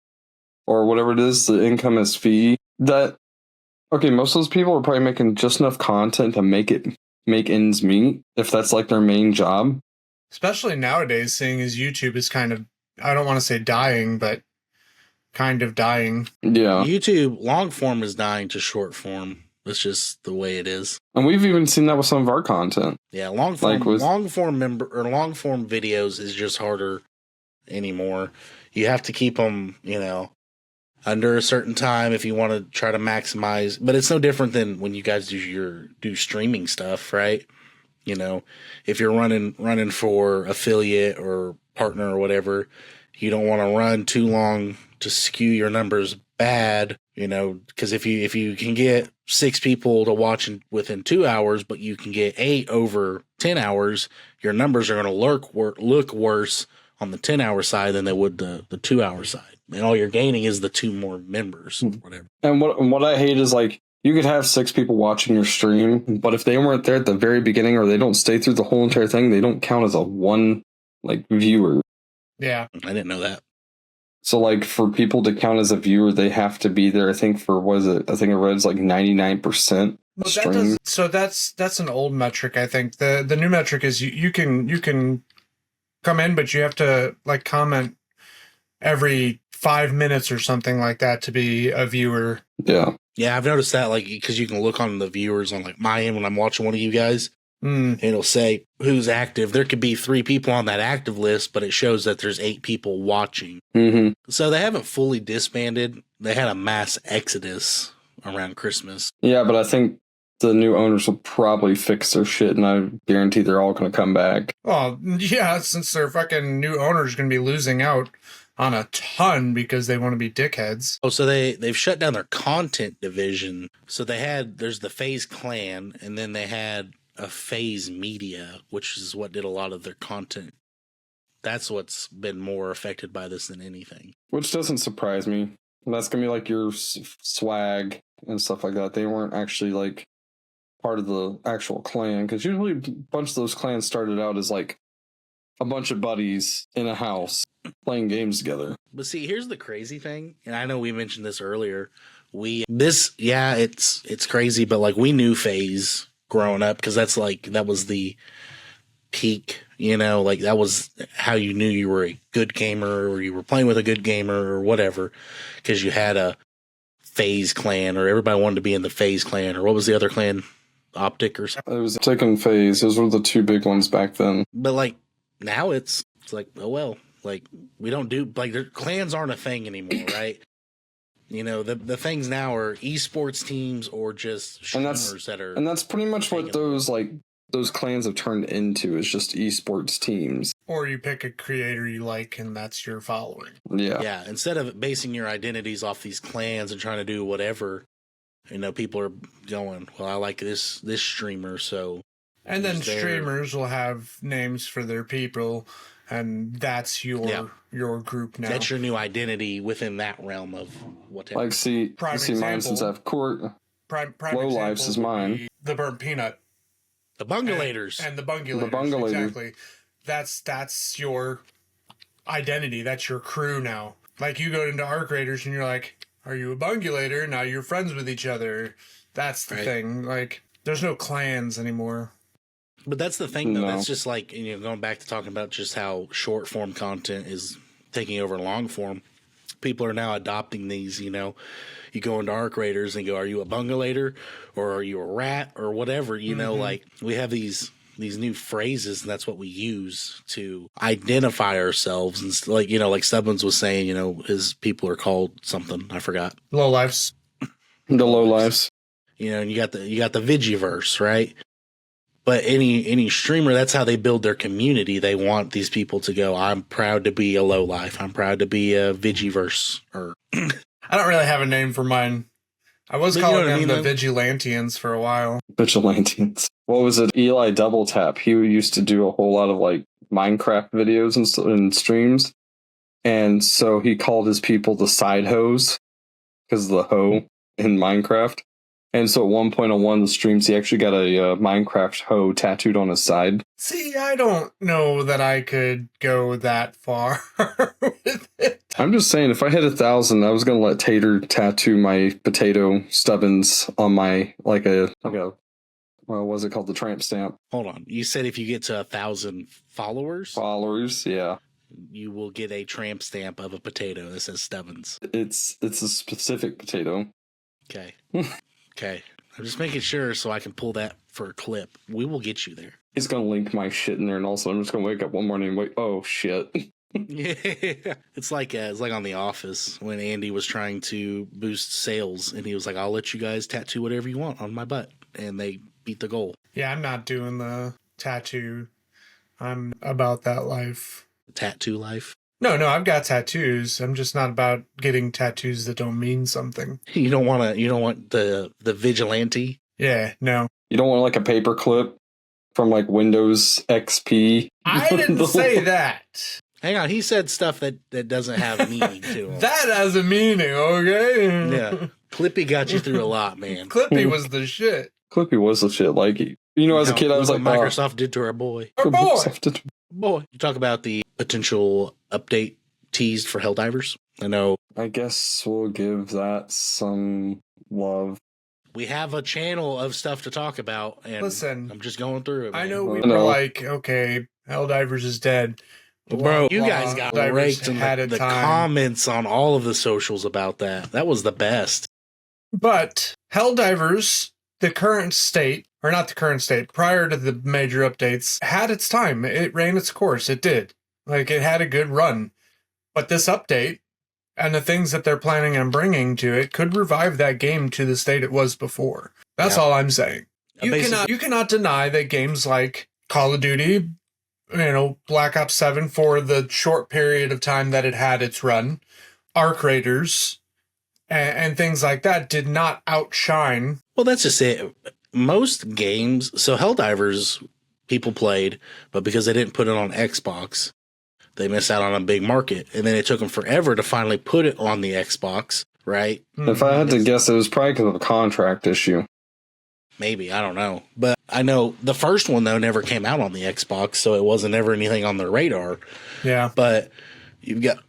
or whatever it is, the income as fee. That okay, most of those people are probably making just enough content to make ends meet. If that's like their main job. Especially nowadays, seeing as YouTube is kind of, I don't want to say dying, but kind of dying. Yeah, YouTube long form is dying to short form. That's just the way it is. and we've even seen that with some of our content. Yeah, long form Like with- long form videos is just harder anymore. You have to keep them, under a certain time if you want to try to maximize. But it's no different than when you guys do streaming stuff, right? If you're running for affiliate or partner or whatever, you don't want to run too long to skew your numbers bad, because if you can get 6 people to watch within 2 hours, but you can get 8 over 10 hours, your numbers are going to look worse on the 10-hour side than they would the 2-hour side. And all you're gaining is the 2 more members, whatever. And what I hate is like you could have 6 people watching your stream, but if they weren't there at the very beginning or they don't stay through the whole entire thing, they don't count as a one like viewer. Yeah. I didn't know that. So like for people to count as a viewer, they have to be there. I think for I think it read like 99% Well, stream. that's an old metric. I think the new metric is you can come in, but you have to like comment every 5 minutes or something like that to be a viewer. Yeah. Yeah, I've noticed that, like, because you can look on the viewers on like my end when I'm watching one of you guys, and it'll say who's active. There could be 3 people on that active list, but it shows that there's 8 people watching. Mm-hmm. So they haven't fully disbanded. They had a mass exodus around Christmas. Yeah, but I think the new owners will probably fix their shit, and I guarantee they're all going to come back. Well, yeah, since their fucking new owner's going to be losing out on a ton because they want to be dickheads. Oh, so they've shut down their content division. So there's the FaZe Clan, and then they had a FaZe Media, which is what did a lot of their content. That's what's been more affected by this than anything. Which doesn't surprise me. That's going to be like your swag and stuff like that. They weren't actually like part of the actual clan, because usually a bunch of those clans started out as like a bunch of buddies in a house playing games together. But see, here's the crazy thing, and I know we mentioned this earlier. It's crazy, but like we knew FaZe growing up because that was the peak, like that was how you knew you were a good gamer or you were playing with a good gamer or whatever, because you had a FaZe clan or everybody wanted to be in the FaZe clan, or what was the other clan? Optic or something. It was taking phase. Those were the 2 big ones back then. But like now it's like, oh well, like we don't do like their clans aren't a thing anymore, right? The things now are esports teams or just And that's- streamers that are. And that's pretty much what those like those clans have turned into is just esports teams. Or you pick a creator you like, and that's your following. Yeah. Yeah, instead of basing your identities off these clans and trying to do whatever, people are going, well, I like this streamer, so. And then Who's there? streamers will have names for their people, and that's your group now. That's your new identity within that realm of whatever. Like, see Prime mine example. since I've court. prime Low example Lives is would mine. be the Burnt Peanut. The Bungalators. And the Bungalators. The Bungalators. Exactly. That's your identity. That's your crew now. Like, you go into Arc Raiders and you're like, are you a Bungulator? Now you're friends with each other. That's the Right. thing. Like, there's no clans anymore. But that's the thing, though. No. That's just like, going back to talking about just how short form content is taking over long form. People are now adopting these, You go into Arc Raiders and go, are you a Bungalator or are you a rat or whatever? Like, we have these new phrases, and that's what we use to identify ourselves. And like Stubbins was saying, his people are called something. I forgot. Lowlifes. The low lives. And you got the Vigiverse, right? But any streamer, that's how they build their community. They want these people to go, I'm proud to be a low life. I'm proud to be a Vigiverse. Or I don't really have a name for mine. I was But you calling know what I them mean, the though? Vigilantians for a while. Vigilantes. What was it? Eli Double Tap. He used to do a whole lot of like Minecraft videos and streams. And so he called his people the side hoes because of the hoe in Minecraft. And so at one point on one of the streams, he actually got a Minecraft hoe tattooed on his side. See, I don't know that I could go that far with it. I'm just saying, if I hit 1,000, I was going to let Tater tattoo my potato Stubbins on my, what was it called? The tramp stamp. hold on. You said if you get to 1,000 followers, Followers, yeah. you will get a tramp stamp of a potato that says Stubbins. It's a specific potato. Okay. Okay. I'm just making sure so I can pull that for a clip. We will get you there. He's going to link my shit in there, and also I'm just going to wake up one morning and wait, oh, shit. Yeah. It's like on The Office when Andy was trying to boost sales, and he was like, I'll let you guys tattoo whatever you want on my butt. And they beat the goal. Yeah, I'm not doing the tattoo. I'm about that life. Tattoo life. No, I've got tattoos. I'm just not about getting tattoos that don't mean something. You don't want the vigilante. Yeah, no. You don't want like a paper clip from like Windows XP. I didn't say that. Hang on, he said stuff that doesn't have meaning to him. That has a meaning, okay? Yeah. Clippy got you through a lot, man. Clippy was the shit. Clippy was the shit. Like, as a kid, I was Look like, what Microsoft did to our boy. Our boy. Microsoft. Boy. You talk about the potential update teased for Helldivers. I know I guess we'll give that some love. we have a channel of stuff to talk about, and Listen, I'm just going through it. I man. know we I know. were like, okay, Helldivers is dead. But bro, you Blah, guys blah. got Helldivers raked in had a the time. comments on all of the socials about that. That was the best. But Helldivers, the current state, or not the current state, prior to the major updates, had its time. It ran its course. It did. Like, it had a good run. But this update and the things that they're planning on bringing to it could revive that game to the state it was before. That's Yeah. all I'm saying. Basically- You cannot deny that games like Call of Duty, Black Ops 7 for the short period of time that it had its run, Arc Raiders, and things like that did not outshine. Well, that's just it. Most games, so Helldivers, people played, but because they didn't put it on Xbox, they missed out on a big market. And then it took them forever to finally put it on the Xbox, right? If I had to guess, it was probably because of a contract issue. Maybe, I don't know. But I know the first one, though, never came out on the Xbox, so it wasn't ever anything on their radar. Yeah. But you've got,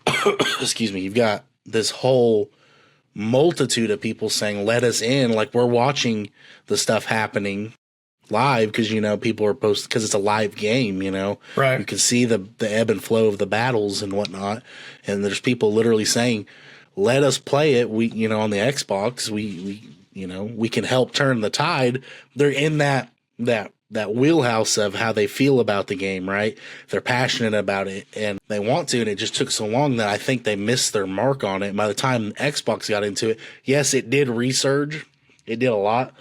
you've got this whole multitude of people saying, let us in. Like, we're watching the stuff happening live because, people are posting, because it's a live game, Right. You can see the ebb and flow of the battles and whatnot. And there's people literally saying, let us play it. We, on the Xbox, we can help turn the tide. They're in that wheelhouse of how they feel about the game, right? They're passionate about it and they want to, and it just took so long that I think they missed their mark on it. And by the time Xbox got into it, yes, it did resurge. It did a lot.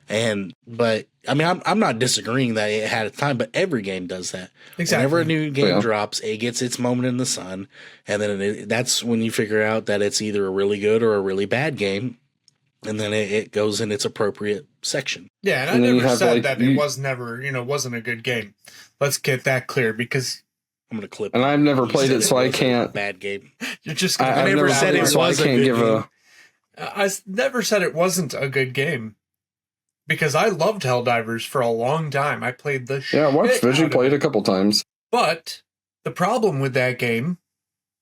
But I mean, I'm not disagreeing that it had a time, but every game does that. Exactly. Whenever a new game Yeah. drops, it gets its moment in the sun, and then that's when you figure out that it's either a really good or a really bad game, and then it goes in its appropriate section. Yeah, and I And then you never have, said like, that it was never, wasn't a good game. Let's get that clear, because I'm gonna clip. And I've never You played said it, so I was a can't. bad game. you're just I going to never said it so I was a can't good give game. a. I never said it wasn't a good game, because I loved Helldivers for a long time. I played the shit Yeah, I watched out Vigi of play it it. a couple times. But the problem with that game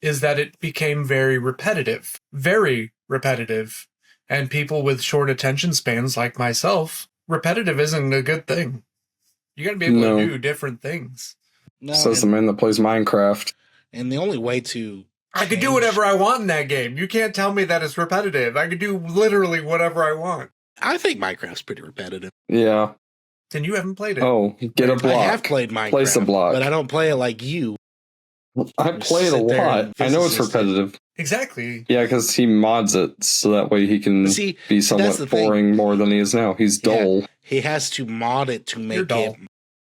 is that it became very repetitive. Very repetitive. And people with short attention spans like myself, repetitive isn't a good thing. You got to be able No. to do different things. No, Says the and, man that plays Minecraft. and the only way to I could do change- whatever I want in that game. You can't tell me that it's repetitive. I could do literally whatever I want. I think Minecraft's pretty repetitive. Yeah. And you haven't played it. Oh, get a I block. have played Minecraft, Place a block. but I don't play it like you. I play it a sit there lot. and I know it's physicist it. repetitive. Exactly. Yeah, because he mods it so that way he can See, be that's somewhat the thing. boring more than he is now. He's Yeah. dull. He has to mod it to You're make dull. it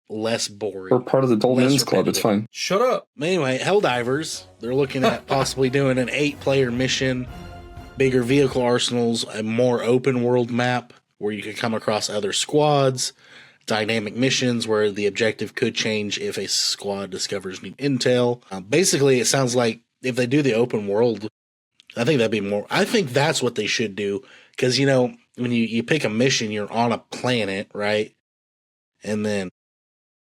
less boring. We're part of the Dull Less Men's Club. It's repetitive. fine. Shut up. Anyway, Helldivers, they're looking at possibly doing an 8-player mission, bigger vehicle arsenals, a more open world map where you could come across other squads, dynamic missions where the objective could change if a squad discovers new intel. Basically, it sounds like if they do the open world, I think that'd be more. I think that's what they should do, because when you pick a mission, you're on a planet, right? And then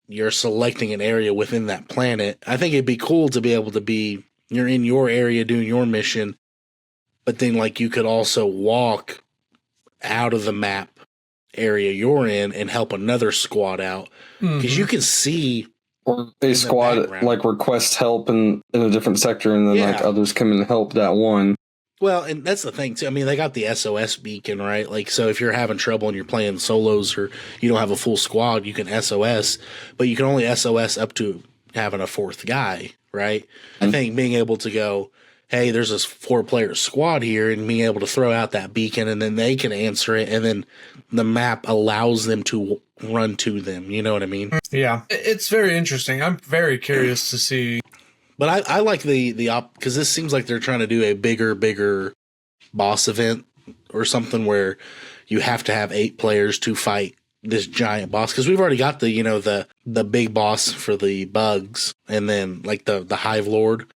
you're selecting an area within that planet. I think it'd be cool to be able to be, you're in your area doing your mission, but then like you could also walk out of the map area you're in and help another squad out, because you can see. Or the a squad background. like requests help in a different sector, and then like Yeah. others come and help that one. Well, and that's the thing too. I mean, they got the SOS beacon, right? Like, so if you're having trouble and you're playing solos or you don't have a full squad, you can SOS, but you can only SOS up to having a fourth guy, right? I think being able to go, hey, there's this 4-player squad here, and being able to throw out that beacon, and then they can answer it, and then the map allows them to run to them. You know what I mean? Yeah. It's very interesting. I'm very curious to see. But I like the because this seems like they're trying to do a bigger boss event or something where you have to have 8 players to fight this giant boss, because we've already got the big boss for the bugs, and then like the Hive Lord.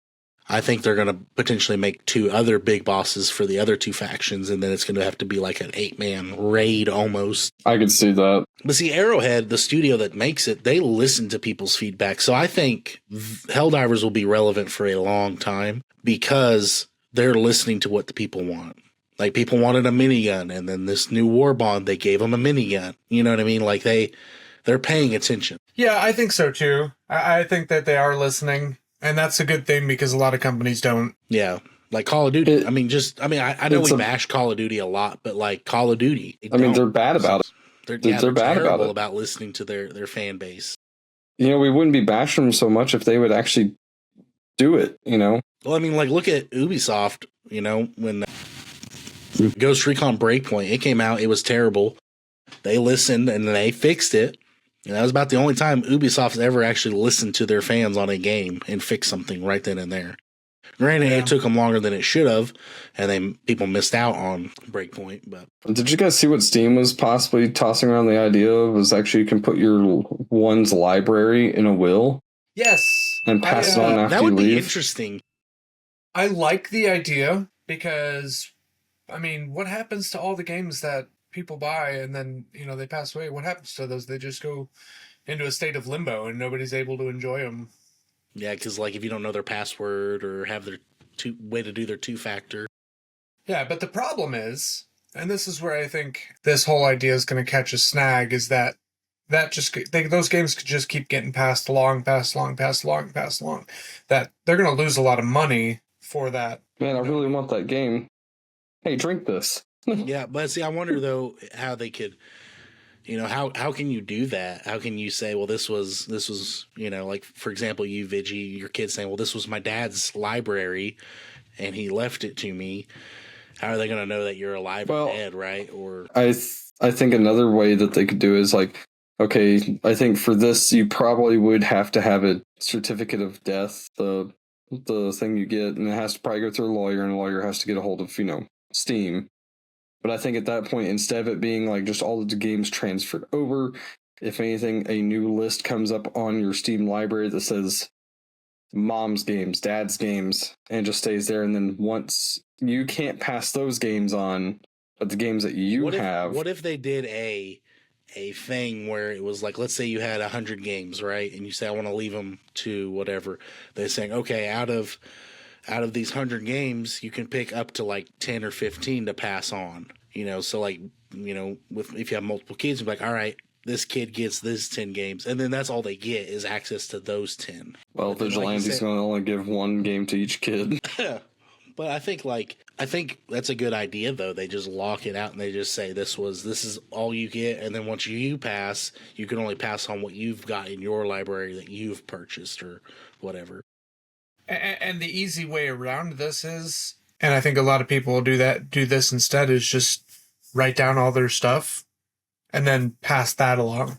I think they're going to potentially make 2 other big bosses for the other 2 factions, and then it's going to have to be like an 8-man raid almost. I could see that. But see, Arrowhead, the studio that makes it, they listen to people's feedback. So I think Helldivers will be relevant for a long time because they're listening to what the people want. Like, people wanted a minigun, and then this new war bond, they gave them a minigun. You know what I mean? Like, they're paying attention. Yeah, I think so too. I think that they are listening, and that's a good thing, because a lot of companies don't. Yeah. Like Call of Duty. It- I know it's we a- bash Call of Duty a lot, but like Call of Duty. I mean, they're bad about it. They're they're bad about terrible it. about listening to their fan base. You know, we wouldn't be bashing them so much if they would actually do it. You know, Well, I mean, like, look at Ubisoft, when Ghost Recon Breakpoint, it came out, it was terrible. They listened and they fixed it. And that was about the only time Ubisoft's ever actually listened to their fans on a game and fixed something right then and there. Granted, Yeah. it took them longer than it should have, and people missed out on Breakpoint. But did you guys see what Steam was possibly tossing around the idea of? Was actually you can put your one's library in a will Yes. and pass it on after that you would be leave. interesting. I like the idea, because, I mean, what happens to all the games that people buy and then, they pass away? What happens to those? They just go into a state of limbo and nobody's able to enjoy them. Yeah, because like if you don't know their password or have their way to do their 2-factor. Yeah, but the problem is, and this is where I think this whole idea is going to catch a snag, is that those games could just keep getting passed along, that they're going to lose a lot of money for that. Man, I really want that game. Hey, drink this. Yeah, but see, I wonder though how they could, how can you do that? How can you say, well, this was, like for example, you Vigi, your kid saying, well, this was my dad's library, and he left it to me. How are they going to know that you're alive or Well, dead, right? Or I I think another way that they could do is like, okay, I think for this you probably would have to have a certificate of death, the thing you get, and it has to probably go through a lawyer, and a lawyer has to get a hold of, Steam. But I think at that point, instead of it being like just all of the games transferred over, if anything, a new list comes up on your Steam library that says mom's games, dad's games, and just stays there. And then once you can't pass those games on, but the games that you have. What if they did a thing where it was like, let's say you had 100 games, right? And you say, I want to leave them to whatever. They're saying, okay, out of these 100 games, you can pick up to like 10 or 15 to pass on. So like, if you have multiple kids, you're like, all right, this kid gets this 10 games, and then that's all they get is access to those 10. Well, Vigilante's going to only give one game to each kid. But I think that's a good idea though. They just lock it out and they just say this is all you get, and then once you pass, you can only pass on what you've got in your library that you've purchased or whatever. And the easy way around this is, and I think a lot of people will do this instead, is just write down all their stuff and then pass that along.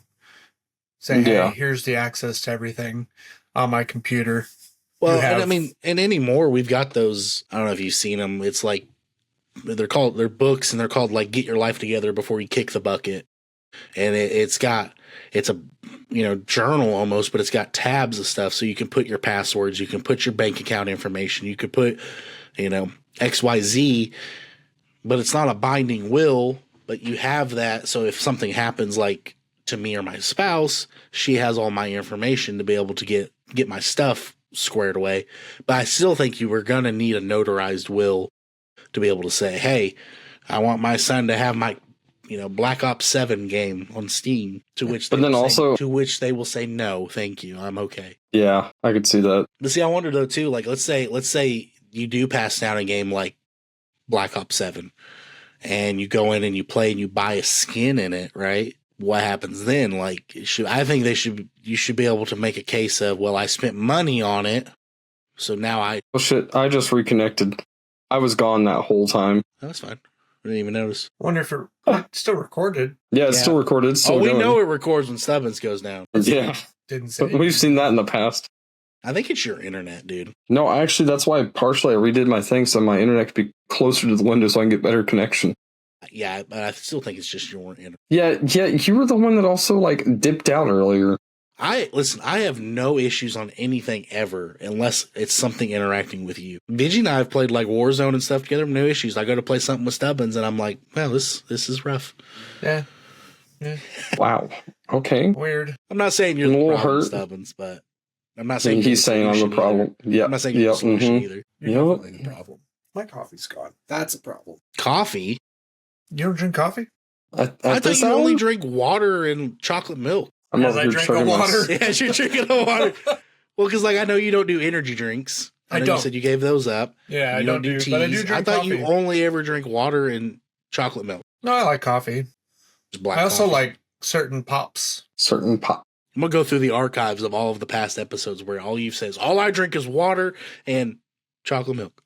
Say, hey, here's the access to everything on my computer. Well, and anymore, we've got those, I don't know if you've seen them. It's like, they're books, and they're called like Get Your Life Together Before You Kick the Bucket. And it's a, journal almost, but it's got tabs of stuff. So you can put your passwords, you can put your bank account information, you could put, XYZ, but it's not a binding will, but you have that. So if something happens, like to me or my spouse, she has all my information to be able to get my stuff squared away. But I still think you were going to need a notarized will to be able to say, hey, I want my son to have my, Black Ops 7 game on Steam, to which they will say, no, thank you, I'm okay. Yeah, I could see that. But see, I wonder though too, like let's say you do pass down a game like Black Ops 7 and you go in and you play and you buy a skin in it, right? What happens then? Like, I think you should be able to make a case of, well, I spent money on it, so now I I just reconnected. I was gone that whole time. That's fine. I didn't even notice. Wonder if it's still recorded. Yeah, it's still recorded. It's still we know it records when Stubbins goes down. Yeah. Didn't say. We've seen that in the past. I think it's your internet, dude. No, actually, that's why partially I redid my thing so my internet could be closer to the window so I can get better connection. Yeah, but I still think it's just your internet. Yeah, you were the one that also like dipped out earlier. I have no issues on anything ever unless it's something interacting with you. Vigi and I have played like Warzone and stuff together, no issues. I go to play something with Stubbins and I'm like, well, this is rough. Yeah. Wow. Okay. Weird. I'm not saying you're the problem, Stubbins, but I'm not saying he's saying I'm the problem. Yeah. I'm not saying you're the solution either. You're definitely the problem. My coffee's gone. That's a problem. Coffee? You don't drink coffee? I thought you only drink water and chocolate milk. I drink the water. Yeah, you're drinking the water. Well, because I know you don't do energy drinks. I know you said you gave those up. Yeah, I don't do teas. But I do drink I thought coffee. you only ever drink water and chocolate milk. No, I like coffee. I also like certain pops. Certain pop. I'm going to go through the archives of all of the past episodes where all you've said is, all I drink is water and chocolate milk.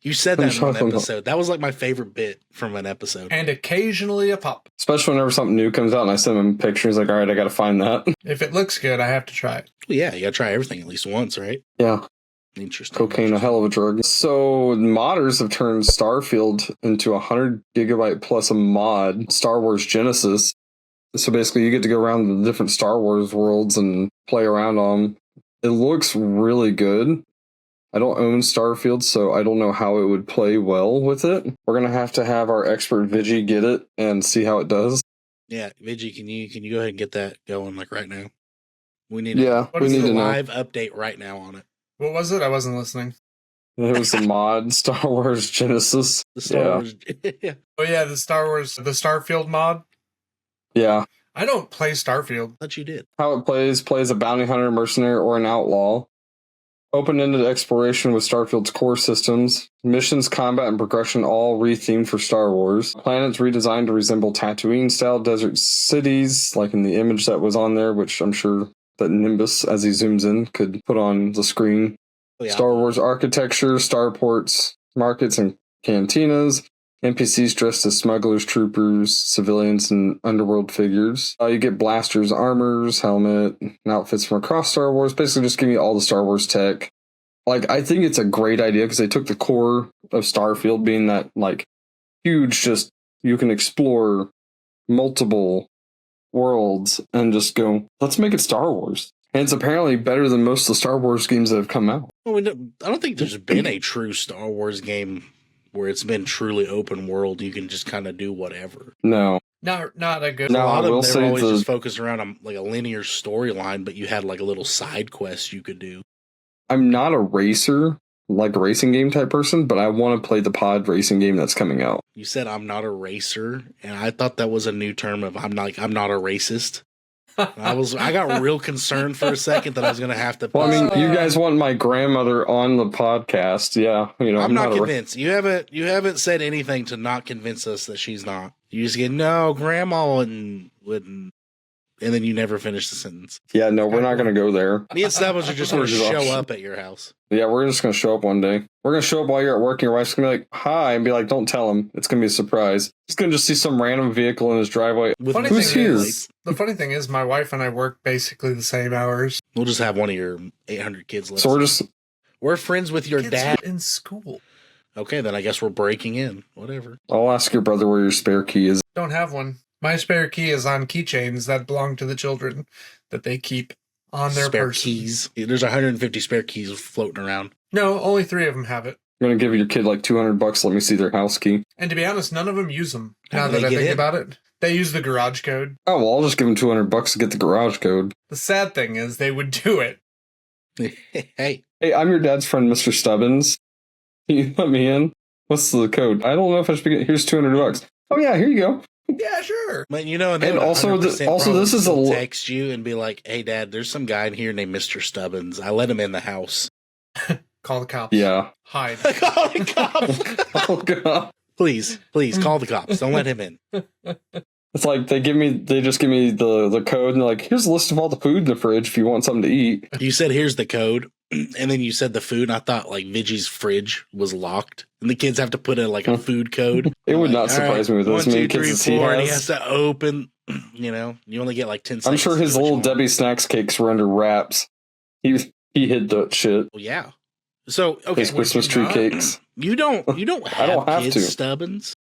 You said that in one episode. That was like my favorite bit from an episode. And occasionally a pop. Especially whenever something new comes out and I send him pictures, like, all right, I got to find that. If it looks good, I have to try it. Well, yeah, you got to try everything at least once, right? Yeah. Interesting. Cocaine, a hell of a drug. So modders have turned Starfield into 100 gigabyte plus a mod, Star Wars Genesis. So basically you get to go around the different Star Wars worlds and play around on them. It looks really good. I don't own Starfield, so I don't know how it would play well with it. We're going to have our expert Vigi get it and see how it does. Yeah, Vigi, can you go ahead and get that going like right now? We need a live update right now on it. What was it? I wasn't listening. It was a mod, Star Wars Genesis. The Star Wars. Yeah. Oh yeah, the Starfield mod. Yeah. I don't play Starfield. But you did. How it plays a bounty hunter, mercenary, or an outlaw. Open-ended exploration with Starfield's core systems. Missions, combat, and progression all rethemed for Star Wars. Planets redesigned to resemble Tatooine-style desert cities, like in the image that was on there, which I'm sure that Nimbus, as he zooms in, could put on the screen. Oh, yeah. Star Wars architecture, starports, markets, and cantinas. NPCs dressed as smugglers, troopers, civilians, and underworld figures. You get blasters, armors, helmet, and outfits from across Star Wars. Basically, just give me all the Star Wars tech. Like, I think it's a great idea because they took the core of Starfield being that, like, huge, just you can explore multiple worlds and just go, let's make it Star Wars. And it's apparently better than most of the Star Wars games that have come out. Well, I don't think there's been a true Star Wars game where it's been truly open world. You can just kind of do whatever. No. Not a good. No, A lot I will of them, say they were always the- just focused around like a linear storyline, but you had like a little side quest you could do. I'm not a racer, like a racing game type person, but I want to play the pod racing game that's coming out. You said I'm not a racer, and I thought that was a new term of I'm not a racist. I got real concerned for a second that I was going to have to. Well, I mean, you guys want my grandmother on the podcast. Yeah, I'm not a ra- convinced. You haven't said anything to not convince us that she's not. You just get no, grandma wouldn't, and then you never finish the sentence. Yeah, no, we're not going to go there. Me and Stubbs are just going to show up at your house. Yeah, we're just going to show up one day. We're going to show up while you're at work and your wife's going to be like, hi, and be like, don't tell him. It's going to be a surprise. He's going to just see some random vehicle in his driveway. With Funny Who's thing here? is, the funny thing is, my wife and I work basically the same hours. We'll just have one of your 800 kids listen. So We're friends with your Kids dad. are in school. Okay, then I guess we're breaking in. Whatever. I'll ask your brother where your spare key is. Don't have one. My spare key is on keychains that belong to the children that they keep on their Spare person. keys. There's 150 spare keys floating around. No, only 3 of them have it. You're going to give your kid like $200. Let me see their house key. And to be honest, none of them use them. How Now do that they I get think in? about it, they use the garage code. Oh, well, I'll just give him $200 to get the garage code. The sad thing is, they would do it. Hey, Hey, I'm your dad's friend, Mr. Stubbins. Can you let me in? What's the code? I don't know if I should be. Here's $200. Oh, yeah, here you go. Yeah, sure. but you know, And also this is a text you and be like, "Hey, Dad, there's some guy in here named Mr. Stubbins. I let him in the house." Call the cops. Yeah. Hide. Call the cops. Oh, God. Please call the cops. Don't let him in. It's like they just give me the code and they're like, here's a list of all the food in the fridge if you want something to eat. You said, "Here's the code," and then you said the food. And I thought like Vigi's fridge was locked, and the kids have to put in like a food code. It would Like, not surprise me with all as right, many 1, 2, 3, kids as he 4, and he has. has to open. You know, you only get like 10 seconds. I'm sure to his do what you little want. Debbie Snacks cakes were under wraps. He hid that shit. Well, yeah. So okay, His Christmas you tree not? cakes. you don't have, don't have kids, to. Stubbins.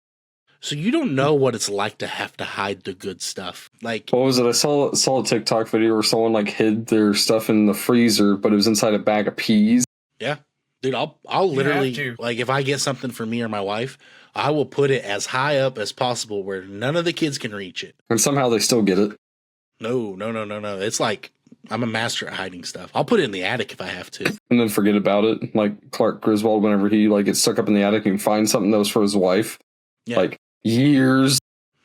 So you don't know what it's like to have to hide the good stuff. Like, What was it? I saw a TikTok video where someone like hid their stuff in the freezer, but it was inside a bag of peas. yeah, dude, I'll literally to. like if I get something for me or my wife, I will put it as high up as possible where none of the kids can reach it. And somehow they still get it. No. It's like I'm a master at hiding stuff. I'll put it in the attic if I have to. And then forget about it. Like Clark Griswold, whenever he like gets stuck up in the attic and finds something that was for his wife. Yeah. Like years.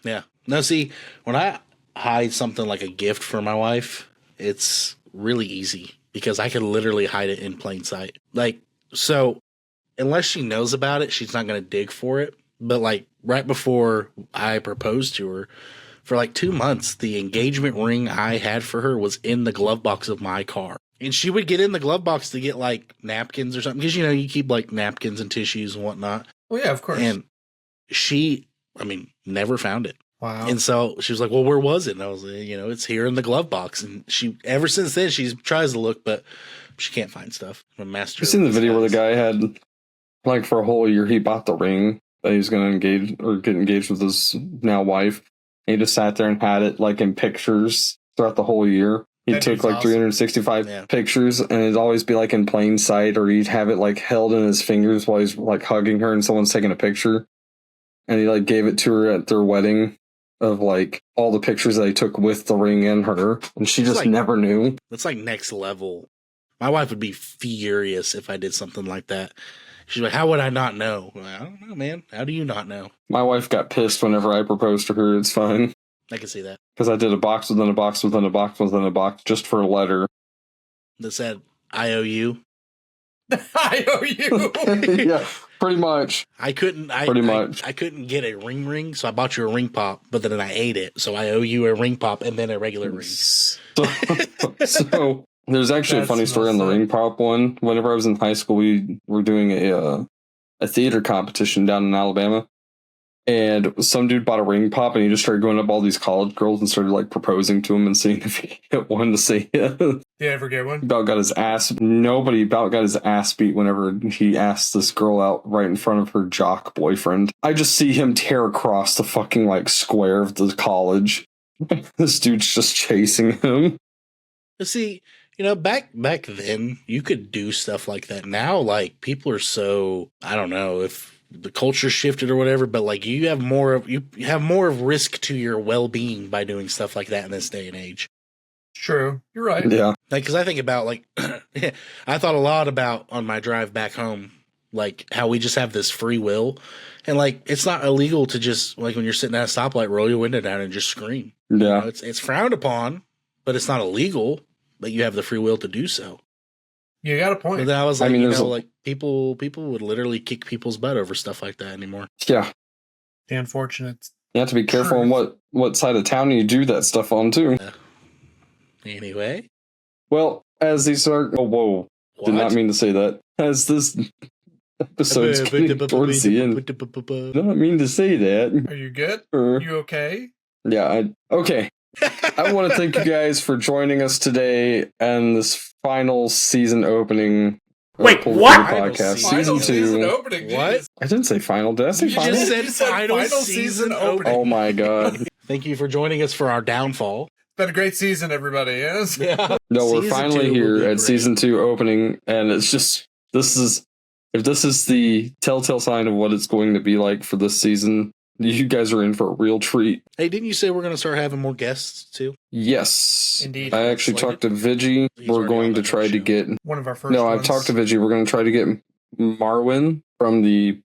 Yeah. No, see, when I hide something like a gift for my wife, it's really easy because I can literally hide it in plain sight. Like, so unless she knows about it, she's not going to dig for it. But like right before I proposed to her, for like 2 months, the engagement ring I had for her was in the glove box of my car. And she would get in the glove box to get like napkins or something. Because, you know, you keep like napkins and tissues and whatnot. Well, yeah, of course. And she, never found it. Wow. And so she was like, well, where was it? And I was like, it's here in the glove box. And she, ever since then, she tries to look, but she can't find stuff. I'm a master. You seen the of video where the disguise. guy had, like, for a whole year, he bought the ring that he was going to get engaged with his now wife. And he just sat there and had it, like, in pictures throughout the whole year. He That took, dude's like, awesome. 365 Yeah. pictures, and it'd always be, like, in plain sight, or he'd have it, like, held in his fingers while he's, like, hugging her and someone's taking a picture. And he, like, gave it to her at their wedding of, like, all the pictures that he took with the ring in her. And she It's just like- never knew. That's like next level. My wife would be furious if I did something like that. She's like, how would I not know? I'm like, I don't know, man. How do you not know? My wife got pissed whenever I proposed to her. It's fine. I can see that. Because I did a box within a box within a box within a box just for a letter. That said, I owe you. I owe you. Yeah, pretty much. I couldn't. Pretty much. I couldn't get a ring, so I bought you a ring pop. But then I ate it, so I owe you a ring pop and then a regular ring. So there's actually a That's funny story on the messed up. ring pop one. Whenever I was in high school, we were doing a theater competition down in Alabama. and some dude bought a ring pop, and he just started going up all these college girls and started like proposing to him and seeing if he wanted to say it. Did you ever get one? About got his ass. Nobody about got his ass beat whenever he asked this girl out right in front of her jock boyfriend. I just see him tear across the fucking like square of the college. This dude's just chasing him. But see, back then you could do stuff like that. Now, like, people are so, I don't know if the culture shifted or whatever, but like you have more of risk to your well-being by doing stuff like that in this day and age. True. You're right. Yeah. Like, because I think about, like, I thought a lot about on my drive back home, like, how we just have this free will. And, like, it's not illegal to just, like, when you're sitting at a stoplight, roll your window down and just scream. Yeah. It's frowned upon, but it's not illegal, but you have the free will to do so. You got a point. But then I was like, there's people would literally kick people's butt over stuff like that anymore. Yeah. The unfortunate. You have to be careful on what side of town you do that stuff on, too. Anyway. Well, as these are... Oh, whoa. Did not mean to say that. As this episode's getting towards the end. Did not mean to say that. Are you good? You okay? Yeah, okay. I want to thank you guys for joining us today and this final season opening. Wait, Pull the what? Trigger podcast, Final season 2. opening. What? Jesus. I didn't say final. Did I say You final? just said You said final final season season opening. Oh my god. Thank you for joining us for our downfall. Been a great season, everybody. Yes. Yeah. No, we're Season finally 2 will here be at great. season 2 opening, and it's just if this is the telltale sign of what it's going to be like for this season, you guys are in for a real treat. Hey, didn't you say we're going to start having more guests too? Yes. Indeed. I actually talked to Vigi. He's We're already going on to that try to show. get... One of our first No, I've ones. talked to Vigi. We're going to try to get Marwin from the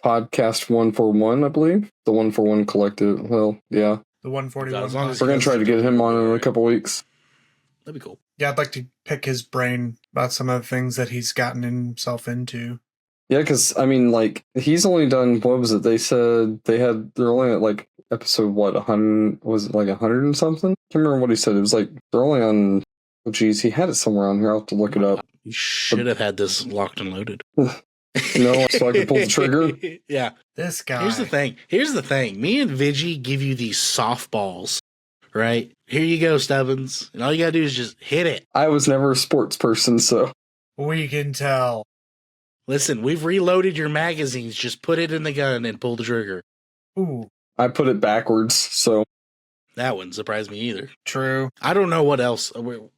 podcast 141, I believe. The 141 Collective. Well, yeah. The 141. As long as We're going to try to get him on in a couple weeks. That'd be cool. Yeah, I'd like to pick his brain about some of the things that he's gotten himself into. Yeah, because, I mean, like, he's only done, what was it? They said they're only at, like, episode, 100, was it like 100 and something? I can't remember what he said. It was like, they're only on, oh, geez, he had it somewhere on here. I'll have to look it up. You should have had this locked and loaded. No, so I can pull the trigger? Yeah. This guy. Here's the thing. Me and Vigi give you these softballs, right? Here you go, Stubbins. And all you gotta do is just hit it. I was never a sports person, so... We can tell. Listen, we've reloaded your magazines. Just put it in the gun and pull the trigger. Ooh, I put it backwards, so... That wouldn't surprise me either. true. I don't know what else.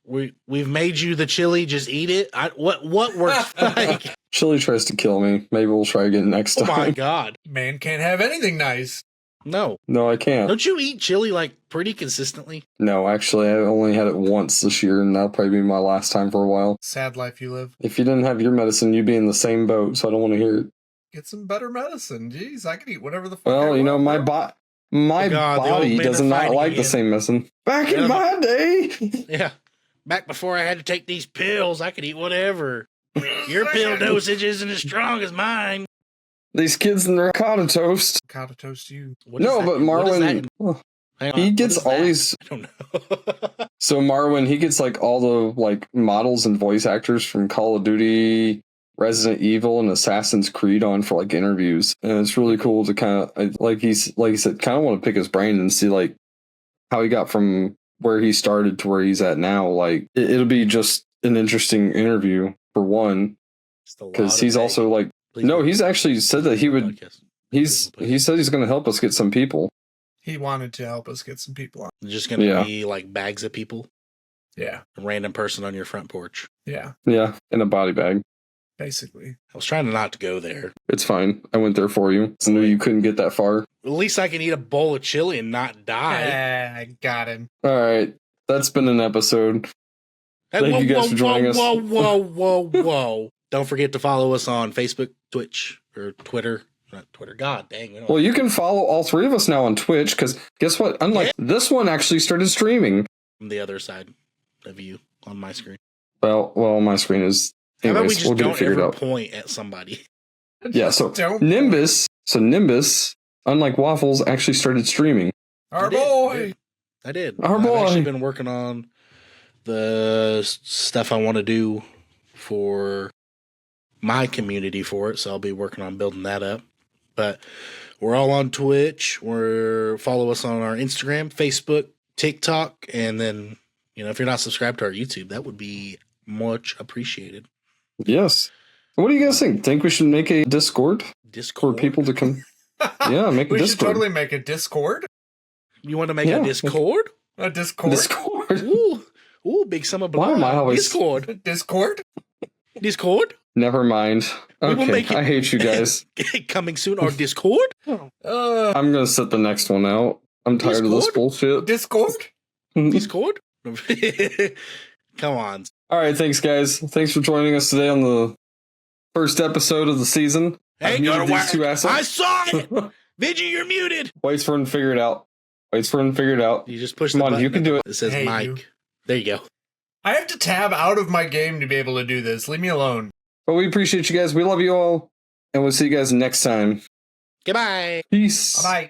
We've made you the chili. Just eat it. What works? Like, Chili tries to kill me. Maybe we'll try again next oh time. my god, Man can't have anything nice. no! No, I can't. Don't you eat chili like pretty consistently? No, actually, I only had it once this year, and that'll probably be my last time for a while. Sad life you live. If you didn't have your medicine, you'd be in the same boat, so I don't want to hear it. Get some better medicine. Jeez, I could eat whatever the fuck I Well, you know, want, my bro. Oh God, the old body men does are not fighting like the again. same medicine. Back Yeah. in my day! Yeah. Back before I had to take these pills, I could eat whatever. Your pill dosage isn't as strong as mine. These kids and their ricotta toast. Gotta toast you. What is No, that? but What is Marwin... that? oh, Hang on, he what gets is all that? these... I don't know. So Marwin, he gets like all the like models and voice actors from Call of Duty, Resident Evil, and Assassin's Creed on for like interviews, and it's really cool to kind of like he said, kind of want to pick his brain and see like how he got from where he started to where he's at now. Like it'll be just an interesting interview for one, Just a lot because of he's egg. also like Please no, don't he's put actually said that he would. podcast. He said he's going to help us get some people. He wanted to help us get some people on. It's just gonna Yeah. be like bags of people, Yeah, a random person on your front porch. yeah, Yeah, in a body bag. basically. I was trying not to go there. It's fine. I went there for you. I knew you couldn't get that far. At least I can eat a bowl of chili and not die. I got him. All right, that's been an episode. Thank you guys for joining us. Whoa. Don't forget to follow us on Facebook, Twitch, or Twitter. Not Twitter. God dang. We don't Well, you can follow all three of us now on Twitch, because guess what? Unlike this one actually started streaming. from the other side of you on my screen. Well, my screen is... How about we Anyways, just we'll get it don't figured ever out. point at somebody? Yeah, so Don't. Nimbus, unlike Waffles, actually started streaming. Our I did. boy. I did. Our I've boy. actually been working on the stuff I want to do for my community for it, so I'll be working on building that up. But We're all on Twitch. Follow us on our Instagram, Facebook, TikTok, and then, if you're not subscribed to our YouTube, that would be much appreciated. Yes. What do you guys think? Think we should make a Discord for people to come? Yeah, make a We should Discord. totally make a Discord. You want to make a Discord? A Discord. Discord. Ooh, big summer Why blood. am I always- Discord. Discord. Never mind. will Okay, make it- I hate you guys. Coming soon, our Discord? I'm gonna set the next one out. I'm tired of this Discord? bullshit. Discord. Discord? Come on. All right, thanks, guys. Thanks for joining us today on the first episode of the season. I've Ain't gonna muted work. these two assholes. I saw it. Vigi, you're muted. Waits for him to figure it out. You just push Come the on, button. you can do it. It says Hey, Mike. you. There you go. I have to tab out of my game to be able to do this. Leave me alone. But we appreciate you guys. We love you all. And we'll see you guys next time. Goodbye. Peace. Bye.